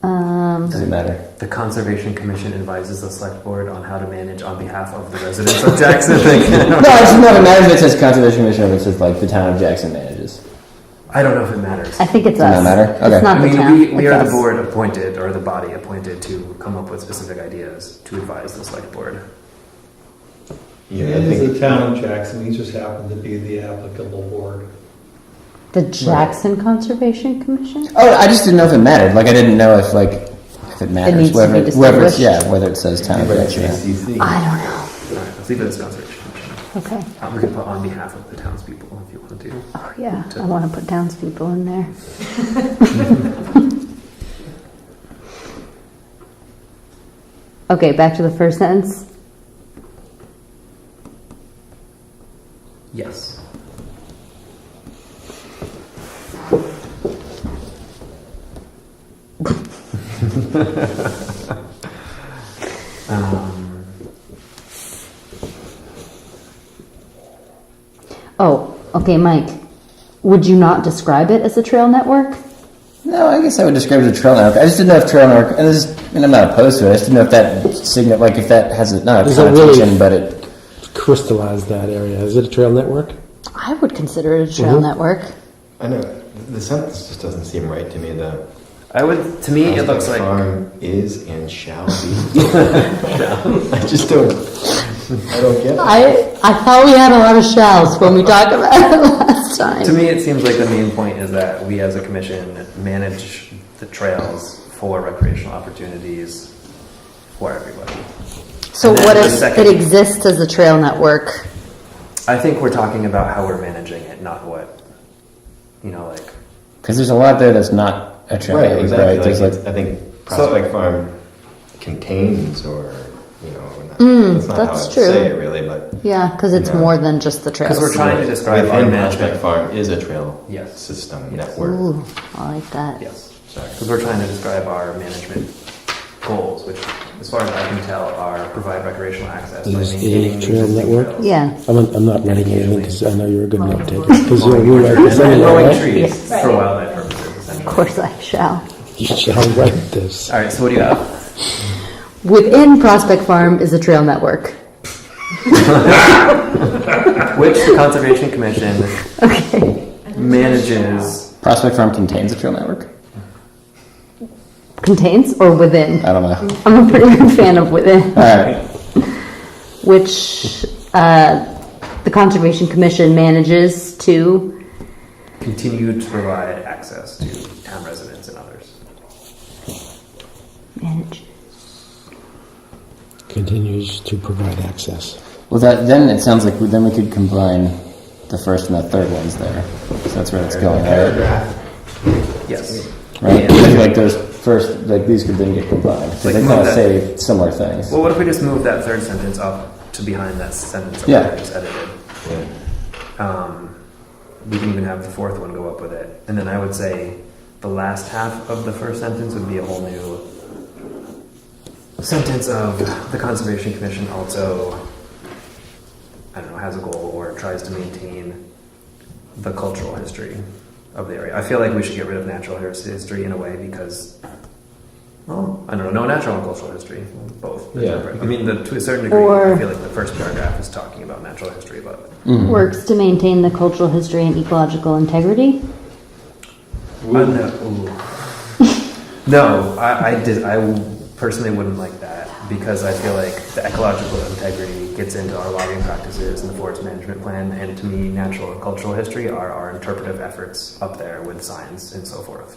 Does it matter? The Conservation Commission advises the select board on how to manage on behalf of the residents of Jackson. No, I just know it matters if it says Conservation Commission or if it says like the Town of Jackson manages. I don't know if it matters. I think it's Does us. that matter? Okay. It's not I the mean, town. we it's are the us. board appointed, or the body appointed to come up with specific ideas to advise the select board. Yeah, It I is think the town of Jackson, he just happened to be the applicable board. The Jackson Conservation Commission? Oh, I just didn't know if it mattered. Like I didn't know if it matters needs to whether be whether it's distinguished. whether it says Town of Right, Jackson. JCC. I don't know. All right, let's leave it as Conservation Commission. Okay. We could put on behalf of the townspeople if you want to. Oh, yeah. I want to put townspeople in there. Okay, back to the first sentence. Yes. Oh, okay, Mike. Would you not describe it as a trail network? No, I guess I would describe it as a trail network. I just didn't know if trail network, and I'm not opposed to it. I just didn't know if that like if that has not a Does it connotation, really- but it. Crystallize that area. Is it a trail network? I would consider it a trail network. I know, the sentence just doesn't seem right to me. To me, it looks like. Farm is and shall be. I just don't get it. I thought we had a lot of shells when we talked about it last time. To me, it seems like the main point is that we as a commission manage the trails for recreational opportunities for everybody. So And then what the if second- it exists as a trail network? I think we're talking about how we're managing it, not what, like. Because there's a lot there that's not a trail Right, network, exactly. right? There's Like, I think Prospect Farm contains, or that's not how that's I true. say it really, but Yeah, because it's No. more than just the trails. Because we're trying to describe our within management. Prospect Farm is a trail Yes. system Yes. network. Ooh, I like that. Yes, because we're trying to describe our management goals, which, as far as I can tell, are provide recreational access by Is maintaining a trail existing network? trails. Yeah. I'm not writing anything because I know you're a good note taker. Because you write this And anyway, mowing right? trees Yes. for wildlife purposes, Of essentially. course I shall. You shall write this. All right, so what do you have? Within Prospect Farm is a trail network. Which the Conservation Commission Okay. manages. Prospect Farm contains a trail network? Contains or within? I don't know. I'm a pretty big fan of within. All right. Which the Conservation Commission manages to. Continue to provide access to town residents and others. Manage. Continues to provide access. Well, then it sounds like then we could combine the first and the third ones there. So that's where it's going, right? Yes. Right? I feel like those first, like these could then get combined. So Like they move kind of that- say similar things. Well, what if we just move that third sentence up to behind that sentence that Yeah. we just edited? We can even have the fourth one go up with it. And then I would say the last half of the first sentence would be a whole new sentence of the Conservation Commission also, I don't know, has a goal or tries to maintain the cultural history of the area. I feel like we should get rid of natural history in a way because, well, I don't know, no natural and cultural history, both. Yeah. I mean, to a certain degree, Or- I feel like the first paragraph is talking about natural history, but Works to maintain the cultural history and ecological integrity. No, I personally wouldn't like that because I feel like the ecological integrity gets into our logging practices and the forest management plan, and to me, natural and cultural history are our interpretive efforts up there with science and so forth.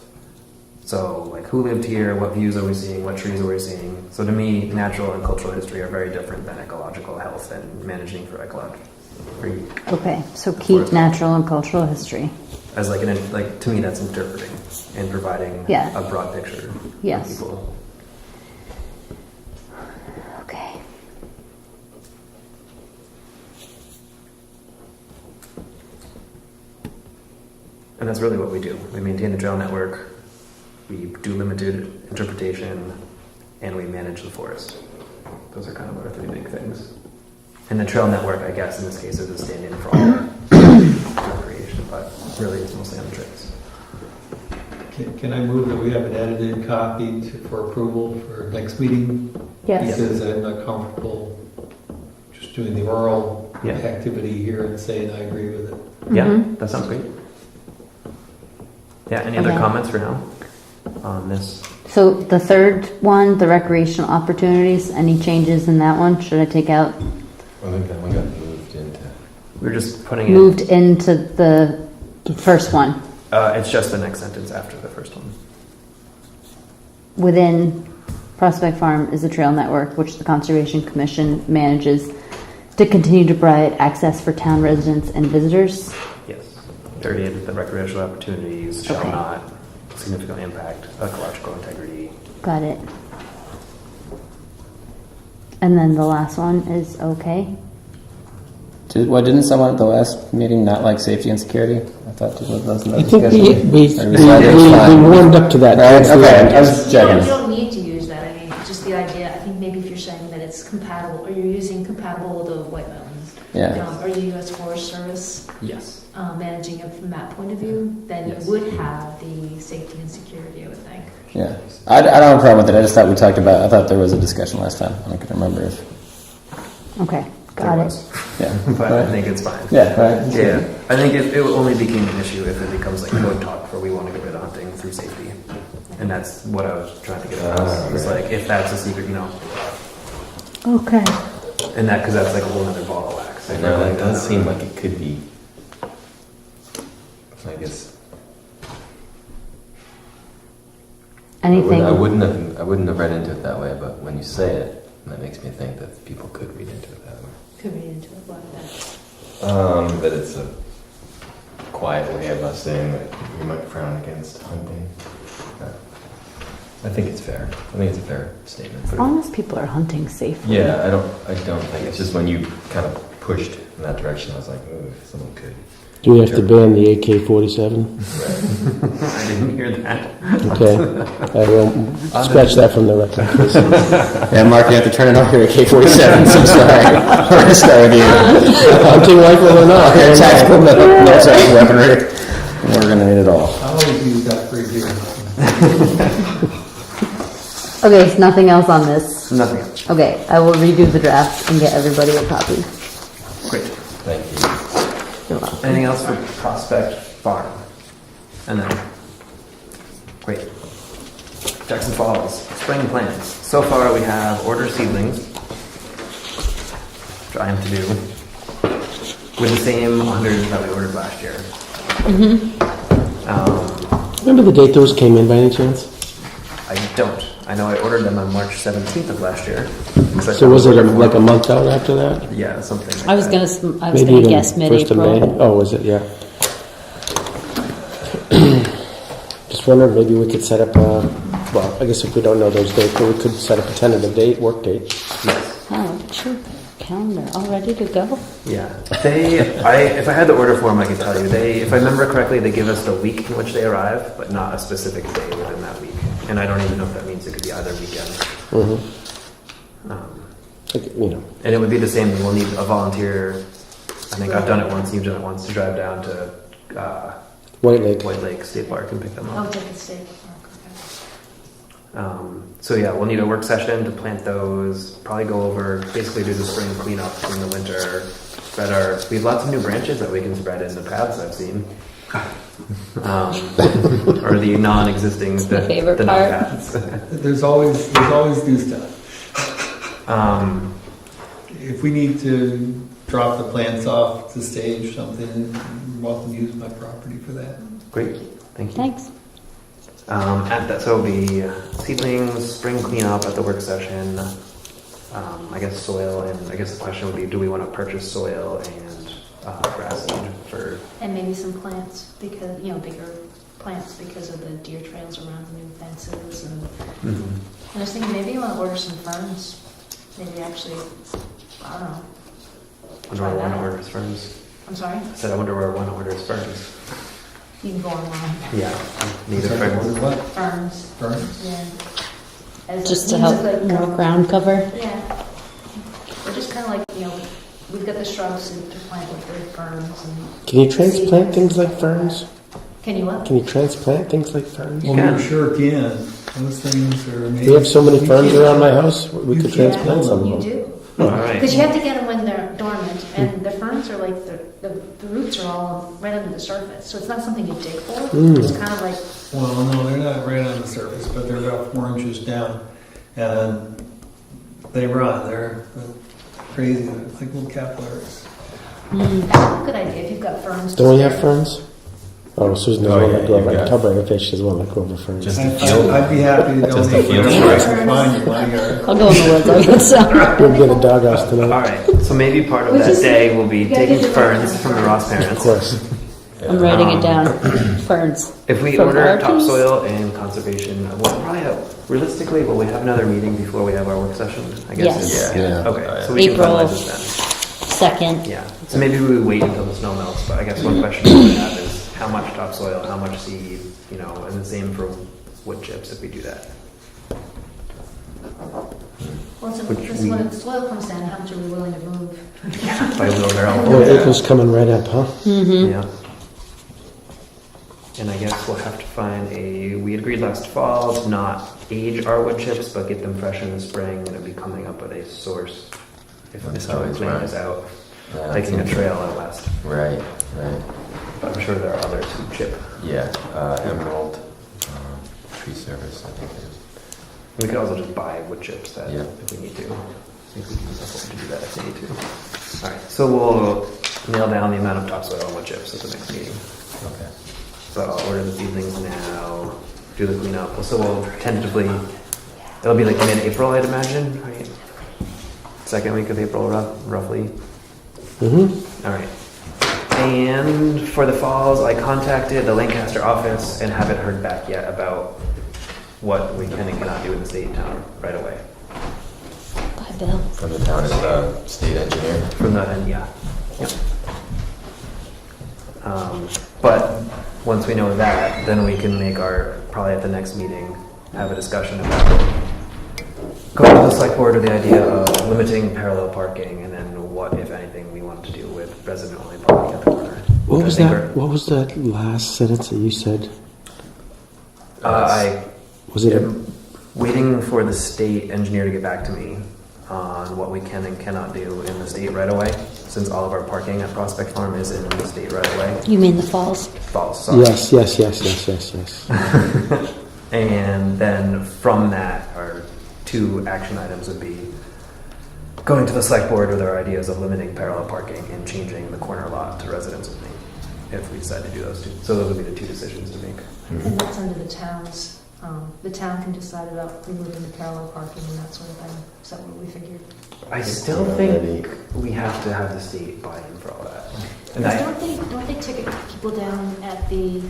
So, like, who lived here? What views are we seeing? What trees are we seeing? So, to me, natural and cultural history are very different than ecological health and managing for ecological. Okay, so keep natural and cultural history. As like to me, that's interpreting and providing Yeah. a broad picture. Yes. For people. Okay. And that's really what we do. We maintain the trail network, we do limited interpretation, and we manage the forest. Those are kind of our three big things. And the trail network, I guess, in this case, is a stand-in for all our recreation, but really it's mostly on the trails. Can I move that we have an edited copy for approval for next meeting? Yes. Because I'm not comfortable just doing the oral Yeah. activity here and saying I agree with it. Yeah, that sounds great. Yeah, any other Okay. comments for now on this? So the third one, the recreational opportunities, any changes in that one? Should I take out I think that one got moved into. We're just putting it, moved into the first one? it's just the next sentence after the first one. Within Prospect Farm is a trail network, which the Conservation Commission manages To continue to provide access for town residents and visitors. Yes. 38, the recreational opportunities shall Okay. not significantly impact ecological integrity. Got it. And then the last one is okay. Didn't someone at the last meeting not like safety and security? I thought there was no I think discussion. we Or decided it was fine? warmed up to that. Right, towards the okay, end. I was You checking. don't need to use that. I mean, just the idea. I think maybe if you're saying that it's compatible, or you're using compatible with the White Mountains, Yeah. or the U.S. Forest Service Yes. managing it from that point of view, then Yes. you would have the safety and security, I would think. Yeah. I don't have a problem with it. I just thought we talked about, I thought there was a discussion last time. I couldn't remember if, Okay, There got it. was. yeah. But I think it's fine. Yeah, right. Yeah, I think it will only become an issue if it becomes like code talk where we want to get rid of hunting through safety. And that's what I was trying to get across. It's like, if that's a secret, Okay. and that, because that's like a whole other ball of wax. I know, that does seem like it could be, I guess. Anything? I wouldn't have read into it that way, but when you say it, that makes me think that people could read into it that way. Could read into it like that. That it's a quiet way of us saying that we might frown against hunting. I think it's fair. I think it's a fair statement. As long as people are hunting safely. Yeah, I don't think it's just when you kind of pushed in that direction, I was like, oh, if someone could. Do we have to ban the AK-47? I didn't hear that. Okay. I will scratch that from the record. please. Yeah, Mark, you have to turn it off your AK-47s. I'm sorry. We're going to start with you. Hunting rifle or not? Okay, tactical military weaponry. We're going to need it all. I always use that for deer. Okay, so nothing else on this. Nothing else. Okay, I will redo the draft and get everybody a copy. Great. Thank you. You're welcome. Anything else for Prospect Farm? And then, great. Jackson Falls, spring plans. So far we have order seedlings, which I am to do, with the same 100 that we ordered last year. Remember the date those came in by any chance? I don't. I know I ordered them on March 17th of last year. So was it like a month out after that? Yeah, something like I was that. gonna even guess 1st of May? mid-April. Oh, was it? Yeah. Just wondered, maybe we could set up a, well, I guess if we don't know those dates, but we could set up a tentative date, work date. Yes. Oh, sure. Calendar all ready to go. Yeah. If I had the order form, I could tell you. If I remember correctly, they give us the week in which they arrive, but not a specific day within that week. And I don't even know if that means it could be either weekend. Mm-hmm. And it would be the same thing. We'll need a volunteer. I think I've done it once, you've done it once, to drive down to White Lake. White Lake State Park and pick them Oh, up. take the state. So yeah, we'll need a work session to plant those, probably go over, basically do the spring cleanup in the winter, we have lots of new branches that we can spread in the paths I've seen. Or the non-existing, my favorite the part. non-paths. There's always new stuff. If we need to drop the plants off to stage something, you're welcome to use my property for that. Great, thank you. Thanks. At that, so it'll be seedlings, spring cleanup at the work session, I guess soil, and I guess the question would be, do we want to purchase soil and grass seed for? And maybe some plants, because, bigger plants because of the deer trails around the new fences. And I was thinking maybe you want to order some ferns. Maybe actually, I don't know. I wonder where one orders ferns. I'm sorry? I said, I wonder where one orders ferns. You can go online. Yeah, native Sorry, ferns. what? Ferns. Ferns? Yeah. As Just a to means help of, like, more ground cover. Yeah. We're just kind of like, we've got the shrubs to plant with the ferns. And Can you transplant things like ferns? Can you what? Can you transplant things like ferns? Well, we sure can. Those things are amazing. We have so many ferns around my house, we could Yeah. transplant some of You them. do. All right. Because you have to get them when they're dormant, and the ferns are like, the roots are all right under the surface, so it's not something you dig for. It's kind of like, Well, no, they're not right on the surface, but they're about 4 inches down, and they run. They're crazy. It's like little capillaries. that's a good idea if you've got ferns. to Don't we have spare. ferns? Oh, Susan Oh, doesn't yeah, want to go you've over got- Tubberg Fish doesn't want to go over ferns. Just a I'd field. I'd be happy to Just a donate field whatever I trip. can find in my yard. I'll go in the woods. I guess so. We'll get a doghouse tonight. All right, so maybe part of Which that is- day will be you gotta taking get the ferns right from the ferns. Ross Of parents. course. I'm writing it down. Ferns. If we From order our piece? topsoil and conservation, we'll probably have, realistically, will we have another meeting before we have our work session? I guess. Yes. it's- Yeah. Okay, Yeah. so we can April. finalize this then. Second. Yeah, so maybe we wait until the snow melts, but I guess one question we would have is how much topsoil, how much seed, you know, and the same for wood chips if we do that. Well, so Which this we- when the soil comes down, how much are we willing to move? By wheelbarrow. Oh, April's coming right up, huh? Mm-hmm. Yeah. And I guess we'll have to find we agreed last fall to not age our wood chips, but get them fresh in the spring, and it'll be coming up with a source if That's Mr. always McLean right. is out Yeah, hiking a that's trail out west. Right, right. But I'm sure there are others who chip. Yeah, Emerald Tree Service, I think it is. We could also just buy wood chips that Yeah. if we need to. I think we can afford to do that if we need to. All right, so we'll nail down the amount of topsoil and wood chips at the next meeting. Okay. So I'll order the seedlings now, do the cleanup. So we'll tentatively, it'll be like mid-April, I'd imagine, right? Second week of April, roughly. Mm-hmm. All right. And for the falls, I contacted the Lancaster office and haven't heard back yet about what we can and cannot do in the state and town right away. Bye, Bill. From the town is the state engineer. From the, and yeah. Yep. But once we know that, then we can make probably at the next meeting, have a discussion about going to the select board with the idea of limiting parallel parking and then what, if anything, we want to do with resident-only parking at the corner. What Which was I think that? What was that last sentence that you said? I Was it? am waiting for the state engineer to get back to me on what we can and cannot do in the state right away, since all of our parking at Prospect Farm is in the state right away. You mean the falls? False, sorry. Yes. And then from that, our two action items would be going to the select board with our ideas of limiting parallel parking and changing the corner lot to residents only, if we decide to do those two. So those would be the two decisions to make. And that's under the town's, the town can decide about removing the parallel parking and that sort of thing. Is that what we figured? I still think we have to have the state buy in for all that. And Don't they ticket people down at the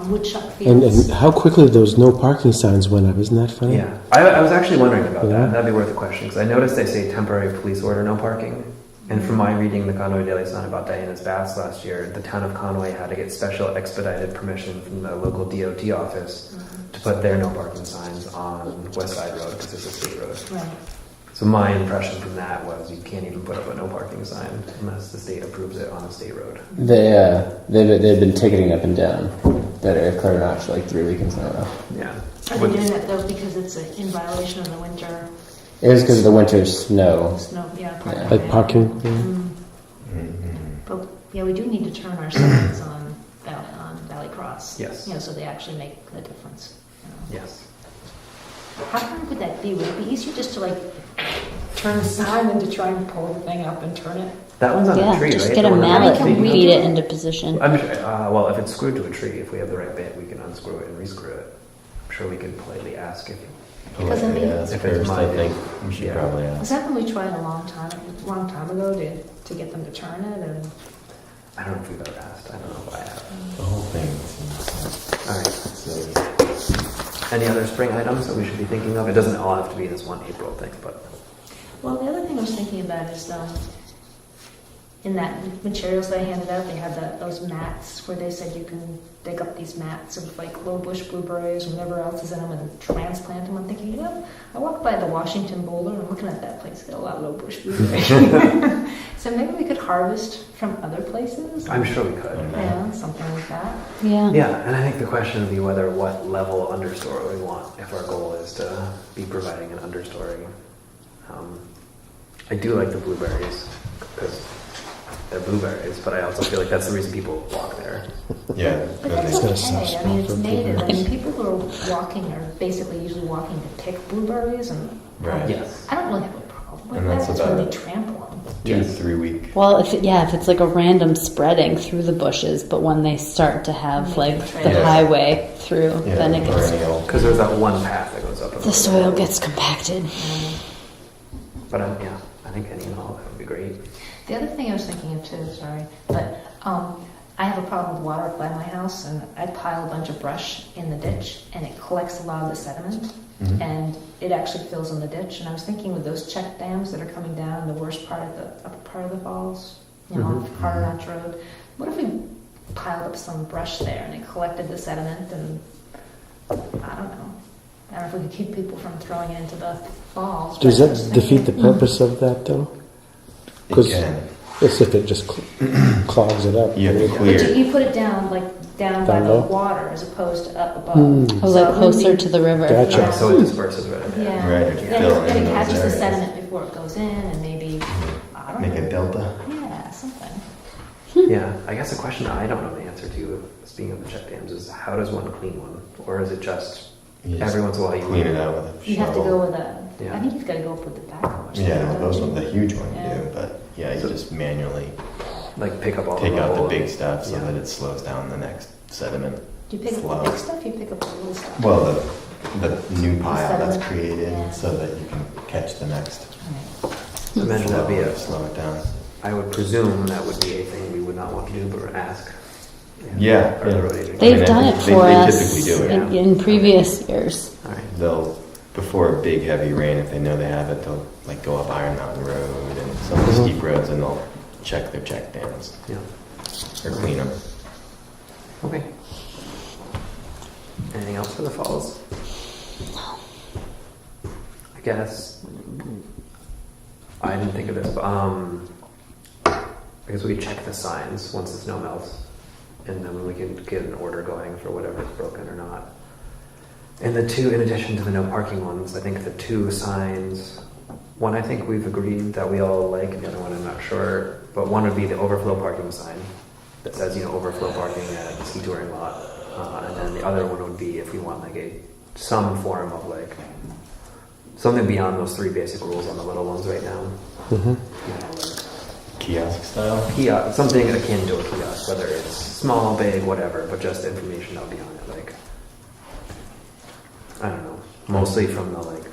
woodchuck And fields? how quickly those no parking signs went up. Isn't that funny? yeah, I was actually wondering about Yeah. that. That'd be worth a question, because I noticed they say temporary police order no parking. And from my reading the Conway Daily Sun about Diana's baths last year, the town of Conway had to get special expedited permission from the local DOT office to put their no parking signs on West Side Road because it's a state road. Right. So my impression from that was you can't even put up a no parking sign unless the state approves it on a state road. They've been ticketing up and down that area clear out for like 3 weekends in a row. Yeah. Are they doing that though because it's in violation of the winter It was because of the winter snow. snow? Yeah. Yeah. Like parking. Yeah. But yeah, we do need to turn our signs on Valley Cross. Yes. You know, so they actually make a difference. You know. Yes. How hard would that be? Would it be easier just to like turn the sign than to try and pull the thing up and turn it? That one's on Yeah, a tree, just right? get The a one that mallet we're and speaking of? beat it into position. I'm sure, well, if it's screwed to a tree, if we have the right bit, we can unscrew it and rescrew it. I'm sure we could politely ask if Because I mean- Yeah, that's If it's first, mine, I think we should yeah. probably Was ask. that when we tried a long time ago to get them to turn it? Or I don't know if we've ever asked. I don't know if I have. The whole thing seems All right. silly. Any other spring items that we should be thinking of? It doesn't all have to be this one April thing, but well, the other thing I was thinking about is in that materials that I handed out, they had those mats where they said you can dig up these mats of like low bush blueberries or whatever else is in them and transplant them. I'm thinking, you know, I walked by the Washington Boulder and I'm looking at that place, got a lot of low bush blueberries. So maybe we could harvest from other places. I'm sure we could. Yeah, something like that. Yeah. Yeah, and I think the question would be what level understory we want if our goal is to be providing an understory. I do like the blueberries because they're blueberries, but I also feel like that's the reason people walk there. Yeah. But good that's thing. okay. I mean, it's native. I mean, people who are walking are basically usually walking to pick blueberries, and Right. Yes. I don't really have a problem with And that. that's It's about when they it. trample them. Yes. 2-3 week. Well, if it's like a random spreading through the bushes, but when they start to have like the Yeah. highway through, then it gets perennial. Because there's that one path that goes up. the soil gets compacted. But I think any and all that would be great. The other thing I was thinking of too, sorry, but I have a problem with water by my house, and I pile a bunch of brush in the ditch, and it collects a lot of the sediment, and it actually fills in the ditch. And I was thinking with those check dams that are coming down, the worst part of the upper part of the falls, off Carter Notch Road, what if we piled up some brush there and it collected the sediment, and I don't know if we could keep people from throwing it into the falls. Does but I was that defeat the thinking- purpose of that, though? It Because can. it's if it just clogs it up. You have to But clear. you put it down down by Down the low? water as opposed to up above. Mm. Oh, So like it would closer be- to the river. Gotcha. Yeah. So it disperses right in there. Yeah. Right, if you Then fill then in it those catches the areas. sediment before it goes in, and maybe I don't Make know. a delta. Yeah, something. Yeah, I guess the question I don't know the answer to, speaking of the check dams, is how does one clean one? Or is it just You just every once in a while you clean it out with a You have to shovel. go with a. Yeah. I think you've got to go up with the backhoe. or Yeah, something, those don't ones, you? the huge one Yeah. you do, but yeah, you So- just manually like pick up all take the out the rubble big and- stuff so yeah. that it slows down the next sediment. Do you pick up flow. the big stuff? You pick up the little stuff. Well, the new pile sediment. that's created Yeah. so that you can catch the next Imagine that'd be flow, a, slow it down. I would presume that would be a thing we would not want to do, but ask. Yeah, Or the yeah. road agent. They've I mean, done I it think for they us typically do it. in previous years. All right. They'll, before a big heavy rain, if they know they have it, they'll like go up Iron Mountain Road and some of the steep roads and they'll check their check dams Yeah. or clean them. Okay. Anything else for the falls? I guess I didn't think of this, but I guess we could check the signs once the snow melts, and then we can get an order going for whatever's broken or not. And the two, in addition to the no parking ones, I think the two signs. One I think we've agreed that we all like, and the other one I'm not sure. But one would be the overflow parking sign that says, overflow parking at the ski touring lot. And then the other one would be if we want like some form of like something beyond those three basic rules on the little ones right now. Kiosk style? Kiosk, something akin to a kiosk, whether it's small, big, whatever, but just information that'll be on it. Like, I don't know, mostly from the like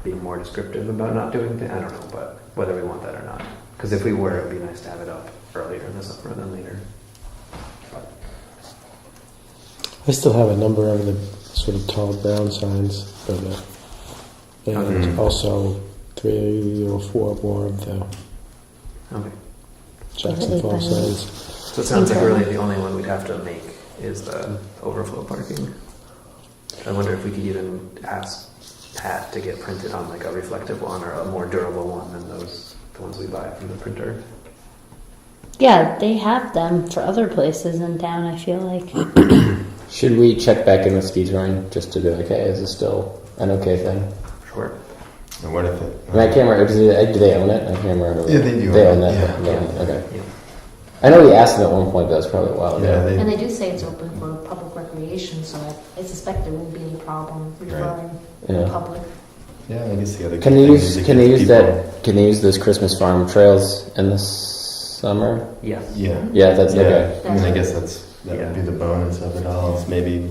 being more descriptive about not doing things. I don't know, but whether we want that or not. Because if we were, it would be nice to have it up earlier in the summer than later. But, I still have a number of the sort of tall brown signs, but and Mhm. also 3 or 4 more of the okay. Jackson Falls signs. So it sounds like really the only one we'd have to make is the overflow parking. I wonder if we could even ask Pat to get printed on like a reflective one or a more durable one than the ones we buy from the printer. Yeah, they have them for other places in town, I feel like. Should we check back in with ski touring just to be like, hey, is this still an okay thing? Sure. And what if it? I mean, I can't remember. Do they own it? I can't remember. Yeah, they do They own own it, that. yeah. Yeah. Okay. Yeah. I know we asked them at one point, but that's probably a while Yeah, ago. And they do say it's open for public recreation, so I suspect there won't be any problem referring the Yeah. public. Yeah, I guess the other Can good they thing use? is it Can they gives use people- that? Can they use those Christmas farm trails in the summer? Yes. Yeah. Yeah, that's Yeah, okay. I mean, I guess that Yeah. would be the bonus of it all. Is maybe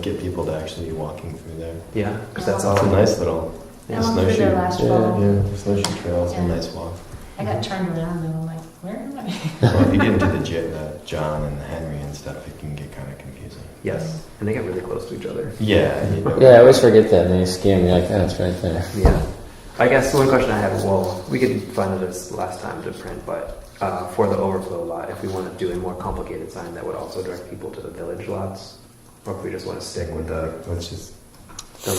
get people to actually be walking through there. Yeah, because that's all. It's a nice little I went through there last fall. Yeah, snowshoe trails, a Yeah. nice walk. I got turned around and I'm like, where am I? Well, if you get into the John and the Henry and stuff, it can get kind of confusing. Yes, and they get really close to each other. Yeah. Yeah, I always forget that. And then you ski them, you're like, oh, it's right there. Yeah. I guess one question I had, well, we could find this last time to print, but for the overflow lot, if we want to do a more complicated sign that would also direct people to the village lots, or if we just want to stick with the... Let's just.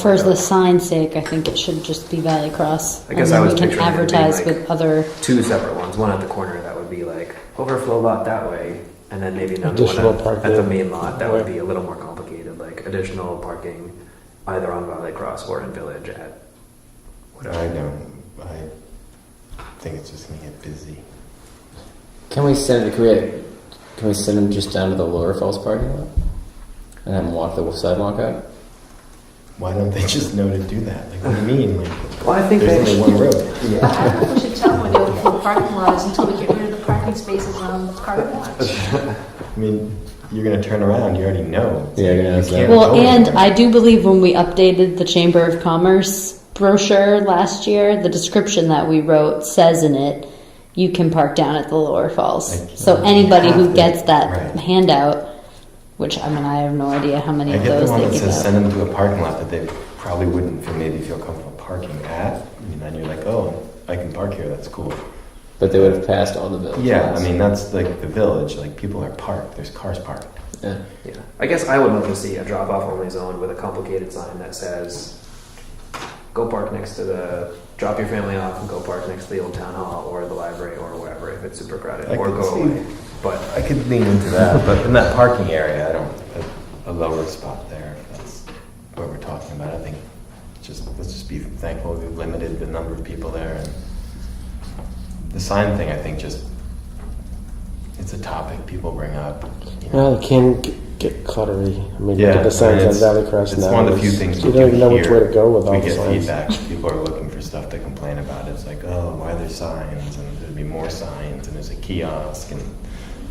For the sign's sake, I think it should just be Valley Cross. I guess and I then was we can picturing it being advertise like- with other. Two separate ones, one at the corner that would be like overflow lot that way, and then maybe another Additional one parking. at the main lot that would be a little more complicated, like additional parking either on Valley Cross or in Village at whatever. I think it's just gonna get busy. Can we send? Can we send them just down to the Lower Falls parking lot and have them walk the sidewalk out? Why don't they just know to do that? Like, what do you mean? Like, Well, I think there's they... only one road. I don't know if we should tell them when you parking lot is until we get rid of the parking spaces on the car lots. I mean, you're gonna turn around, you already know. Yeah, you're gonna You have can't that. Well, go and anywhere. I do believe when we updated the Chamber of Commerce brochure last year, the description that we wrote says in it, you can park down at the Lower Falls. Like, So you anybody have who to, gets that right. handout, which I mean, I have no idea how many I of get the those one they that give says out. send them to a parking lot that they probably wouldn't maybe feel comfortable parking at. And then you're like, oh, I can park here, that's cool. But they would have passed all the village Yeah, laws. I mean, that's like the village, like people are parked, there's cars parked. Yeah. Yeah. I guess I would love to see a drop-off only zone with a complicated sign that says, go park next to the, drop your family off and go park next to the old town hall or the library or whatever if it's super crowded, I or could go see- away. But I could lean into that, but in that parking area, I don't, a lower spot there, if that's what we're talking about. I think let's just be thankful we limited the number of people there. And the sign thing, I think it's a topic people bring up. You know. Well, it can get cluttery. I mean, Yeah, look at the signs I mean, on Valley Crest it's now. one of the few things You we don't do even know which hear. way to go with all We the get signs. feedback. People are looking for stuff to complain about. It's like, oh, why are there signs? And there'd be more signs, and there's a kiosk, and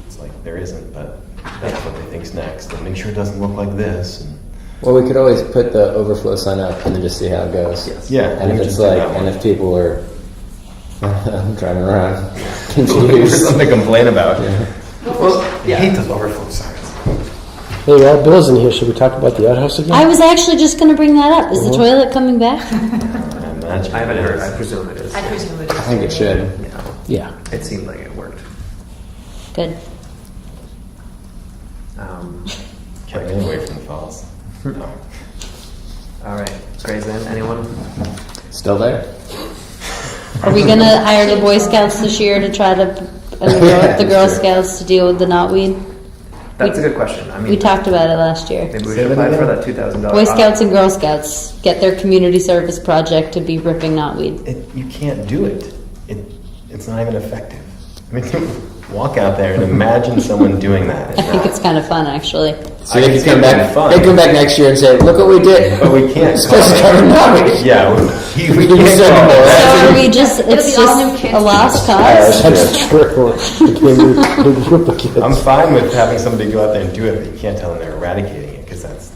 it's like there isn't, but that's what they think's next. And make sure it doesn't look like this. And Well, we could always put the overflow sign up and then just see how it goes. yes. yeah, And we if can it's just do like, that and one. if people are driving around There's confused. something to complain about. Yeah. Well, I hate those overflow signs. Hey, while Bill's in here, should we talk about the outhouse again? I was actually just going to bring that up. Is the toilet coming back? I imagine I haven't it heard. is. I presume it is. I presume it is. I think it should. Yeah. Yeah. It seemed like it worked. Good. Kept me away from the falls. No. All right. Gray's in. Anyone? Still there. Are we going to hire the Boy Scouts this year to try to, and the Girl Scouts to deal with the knotweed? That's a good question. I mean, We talked about it last year. maybe we should apply for that $2,000. Boy Scouts and Girl Scouts get their community service project to be ripping knotweed. You can't do it. It's not even effective. I mean, walk out there and imagine someone doing that. I think it's kind of fun, actually. So I they can can see come it back. being fun. They come back next year and say, "Look what we did." But we can't. It's supposed to cover knowledge. Yeah, we can can't send call them it. all. So are we just, it's It'll be all new just kids. a lost cause? That's true. You can't do group of kids. I'm fine with having somebody go out there and do it, but you can't tell them they're eradicating it because that's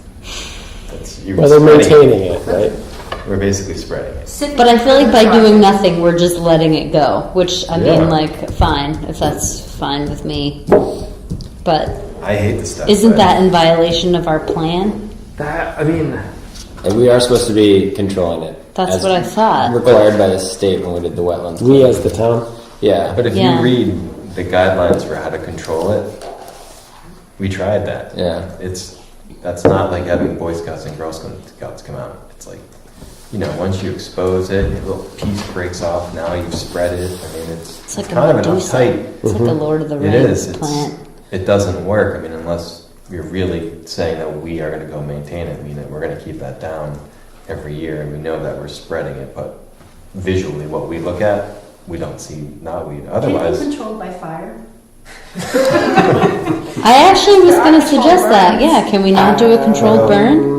you're Well, they're spreading maintaining it, right? We're basically spreading it. But I feel like by doing nothing, we're just letting it go, which I Yeah. mean, like, fine, if that's fine with me. But I hate this stuff. isn't but- that in violation of our plan? That, I mean, And we are supposed to be controlling it. That's as what I thought. Required by the state when we did the wetlands. We as the town. Yeah. But if Yeah. you read the guidelines for how to control it, we tried that. Yeah. That's not like having Boy Scouts and Girl Scouts come out. It's like, once you expose it, a little piece breaks off. Now you've spread it. I mean, it's like a kind of an Medusa. uptight. It's like a Lord of the It is. Rings plant. It doesn't work. I mean, unless you're really saying that we are going to go maintain it, that we're going to keep that down every year, and we know that we're spreading it. But visually, what we look at, we don't see knotweed. Can it Otherwise, be controlled by fire? I actually was going to suggest that. Yeah, can we not do a controlled burn?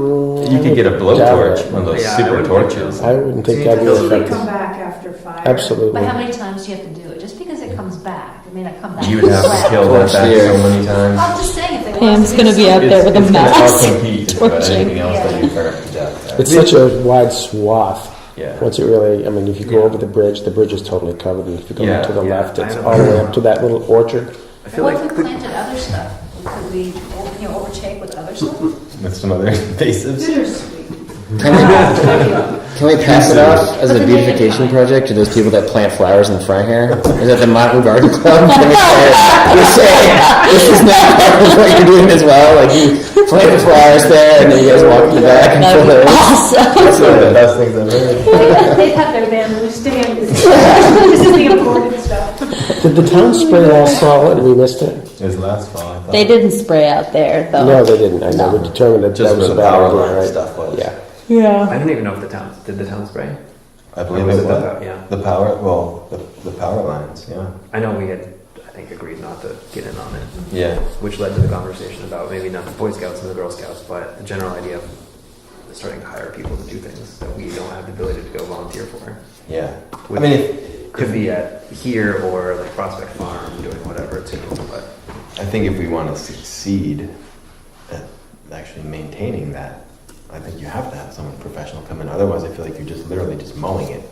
you could get a blowtorch, one of those Yeah, I super would torches. I wouldn't think See, that'd be those Does it effective. come back after fire? Absolutely. But how many times do you have to do it? Just because it comes back, it may not come back. You would have to wet. kill that back so many times. I'm just saying, if they want Pam's to going to be out there with a It's gonna mask. outcompete just about torching. anything else that you burn to death. It's such a wide swath. Yeah. Once it really, I mean, if you go over the bridge is totally covered. And if you go Yeah, to the yeah, left, it's I know. all the way up to that little orchard. I feel What like if we planted other stuff? Could we, overtake with other stuff? With some other invasives. Bittersweet. Can we pass it off as a beautification project to those people that plant flowers in front here? Is that the Mountain Garden Club? Can we say, this is not part of what you're doing as well? Like you plant the flowers there and then you guys walk in the back and That'd fill be those. awesome. That's one of the best things I've heard. They have their bamboo stand. This is the important stuff. Did the town spray last fall and we missed it? It was last fall, I thought. They didn't spray out there, though. No, they didn't. I know. No. We determined that Just that was where a the bad power idea, line right? stuff was. Yeah. Yeah. I don't even know if did the town spray? I believe Or was it it was. the- yeah. The power, the power lines, yeah. I know we had, I think, agreed not to get in on it, Yeah. which led to the conversation about maybe not the Boy Scouts and the Girl Scouts, but the general idea of starting to hire people to do things that we don't have the ability to go volunteer for. Yeah. Which I mean, Could be at here or like Prospect Farm doing whatever too. But I think if we want to succeed at actually maintaining that, I think you have to have someone professional come in. Otherwise, I feel like you're just literally just mowing it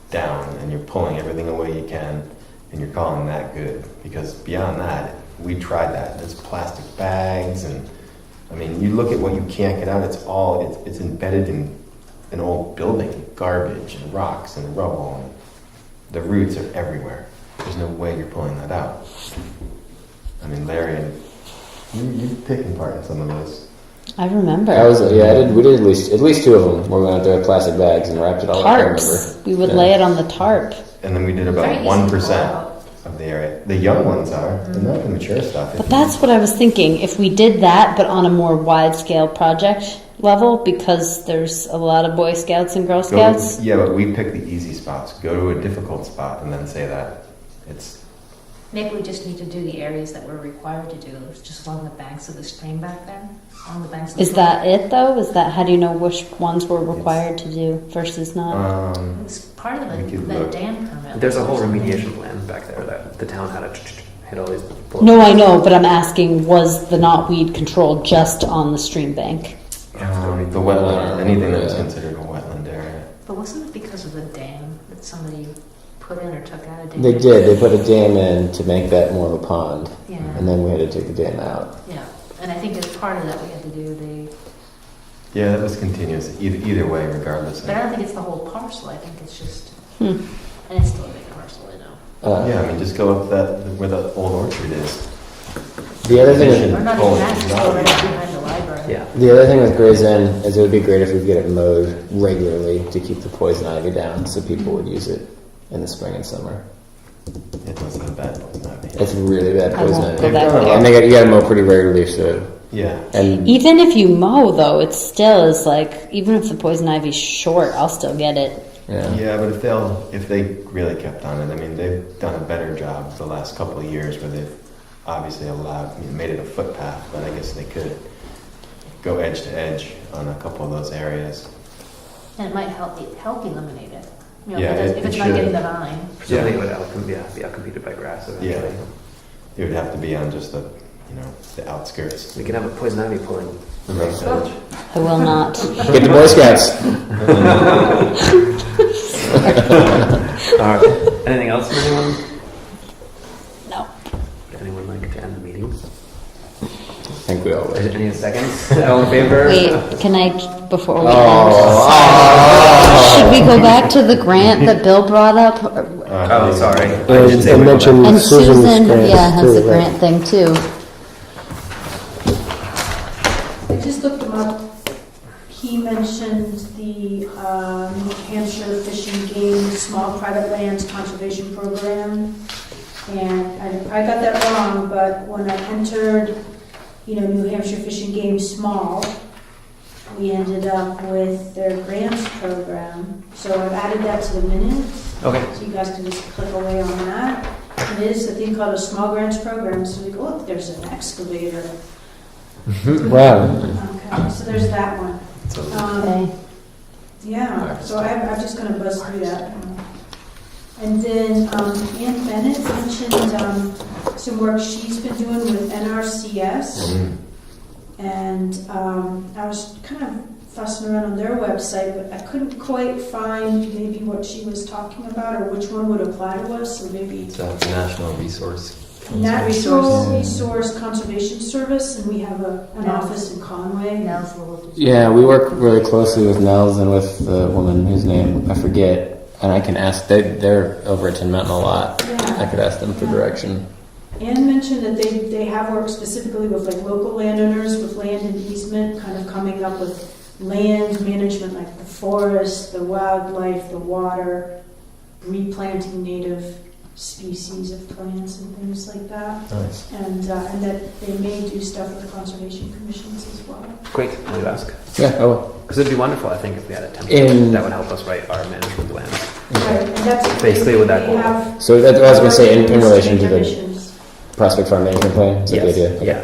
down and you're pulling everything away you can and you're calling that good. Because beyond that, we tried that. There's plastic bags and, I mean, you look at what you can't get out, it's embedded in an old building, garbage and rocks and rubble. And the roots are everywhere. There's no way you're pulling that out. I mean, Larry, you've taken part in some of those. I remember. We did at least two of them where we went out there with plastic bags and wrapped it all up. I remember. Tarps. We would lay it on the tarp. And then we did about Very easy to 1% of the area. The young ones are, but not the mature stuff. But that's what I was thinking. If we did that, but on a more wide-scale project level, because there's a lot of Boy Scouts and Girl Scouts. Yeah, but we pick the easy spots. Go to a difficult spot and then say that it's. Maybe we just need to do the areas that we're required to do, just along the banks of the stream back there, along the banks of the Is that it, though? Is that, how do you know which ones we're required to do versus not? It's part of We could the look. dam permit. there's a whole remediation plan back there that the town had to hit all these. No, I know, but I'm asking, was the knotweed control just on the stream bank? The wetland, anything that was considered a wetland area. But wasn't it because of the dam that somebody put in or took out a dam? They did. They put a dam in to make that more of a pond, Yeah. and then we had to take the dam out. Yeah, and I think as part of that we had to do Yeah, that was continuous, either way, regardless. but I don't think it's the whole parcel, I think it's just, Hmm. and it's still a big parcel, I know. Yeah, I mean, just go up that, where the old orchard is. The other thing Mission. Or not even that, just go right up behind the library. Yeah. The other thing with Gray's Inn is it would be great if we could get it mowed regularly to keep the poison ivy down, so people would use it in the spring and summer. It doesn't have bad poison ivy. It's really bad I poison won't ivy. go back there. And you got to mow pretty regularly, so Yeah. and Even if you mow, though, it still is like, even if the poison ivy's short, I'll still get it. yeah. Yeah, but if they really kept on it, I mean, they've done a better job the last couple of years where they've obviously made it a footpath, but I guess they could go edge to edge on a couple of those areas. And it might help eliminate it. You know, Yeah, if it it's not should. getting the vine. Presumably it would be outcompeted by grass eventually. Yeah. It would have to be on just the outskirts. We can have a poison ivy pulling. The road edge. I will not. Get the Boy Scouts. All right. Anything else from anyone? No. Would anyone like to end the meeting? I think we all would. Any seconds? All in favor? Wait, can I, before we Oh. end, should we go back to the grant that Bill brought up? Oh, sorry. I did say And we go mention And Susan's Susan, grant, yeah, has too, a right. grant thing too. I just looked him up. He mentioned the New Hampshire Fish and Game Small Private Lands Conservation Program. And I got that wrong, but when I entered, New Hampshire Fish and Game Small, we ended up with their grants program. So I've added that to the minutes. Okay. So you guys can just click away on that. It is a thing called a small grants program. So we go, look, there's an excavator. Wow. Okay, so there's that one. Okay. Yeah, so I'm just gonna buzz through that. And then Ann Bennett mentioned some work she's been doing with NRCS. And I was kind of fussing around on their website, but I couldn't quite find maybe what she was talking about or which one would apply to us, so maybe It's a national resource. Natural Resource Conservation Service, and we have an office in Conway. Nell's little. Yeah, we work really closely with Nels and with the woman whose name I forget. And I can ask, they're over at Tin Mountain a lot. Yeah. I could ask them for direction. Ann mentioned that they have worked specifically with like local landowners with land and easement, kind of coming up with land management like the forest, the wildlife, the water, replanting native species of plants and things like that. Nice. And that they may do stuff with conservation commissions as well. Great. I'll ask. Yeah, oh. Because it'd be wonderful, I think, if we had a template In- that would help us write our management plans. Right, and that's Basically with that they goal. have- So that's what I was going to say in relation to the Commissions. Prospect Farm Management Plan. Is that the idea? Okay. Yeah.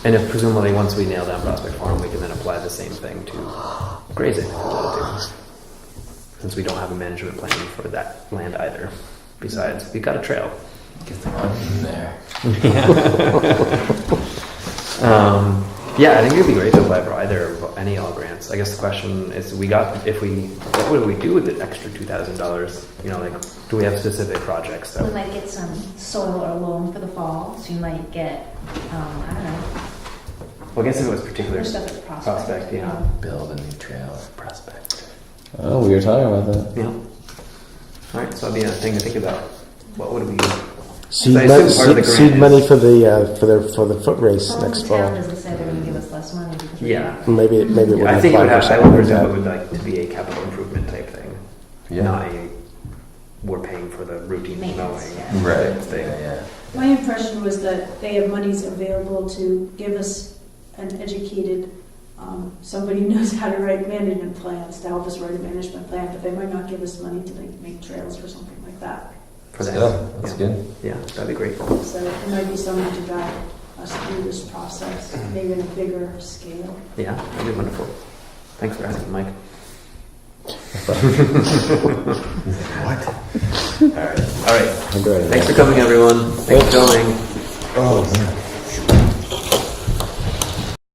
And if presumably once we nail down Prospect Farm, we can then apply the same thing to grazing if we wanted to. Since we don't have a management plan for that land either. Besides, we got a trail. Get the money in there. Yeah, I think it'd be great to apply for any all grants. I guess the question is, what would we do with the extra $2,000? You know, like, do we have specific projects We that? might get some soil or loam for the fall, so you might get, I don't know, Well, I guess if it was particular there's stuff at prospect, you know. Build a new trail at Prospect. Oh, we were talking about that. Yeah. All right, so that'd be a thing to think about. What would we? Seed, I assume part of the seed grant money is- for the foot race Well, next the town fall. doesn't say they're gonna give us less money because we. Yeah. Maybe it would I think it apply would for have. I something would like presume it that. would like to be a capital improvement type thing, Yeah. not a we're paying for the routine Maintenance, mowing yeah. Right. thing. Yeah. My impression was that they have monies available to give us an educated, somebody who knows how to write management plans, to help us write a management plan, but they might not give us money to make trails or something like that. For that. Still, that's yeah. good. Yeah, that'd be great. So it might be someone to guide us through this process, maybe on a bigger scale. Yeah, that'd be wonderful. Thanks for asking, Mike. All right. All right. I'm doing it. Thanks for coming, everyone. Thanks for coming. Oh, man.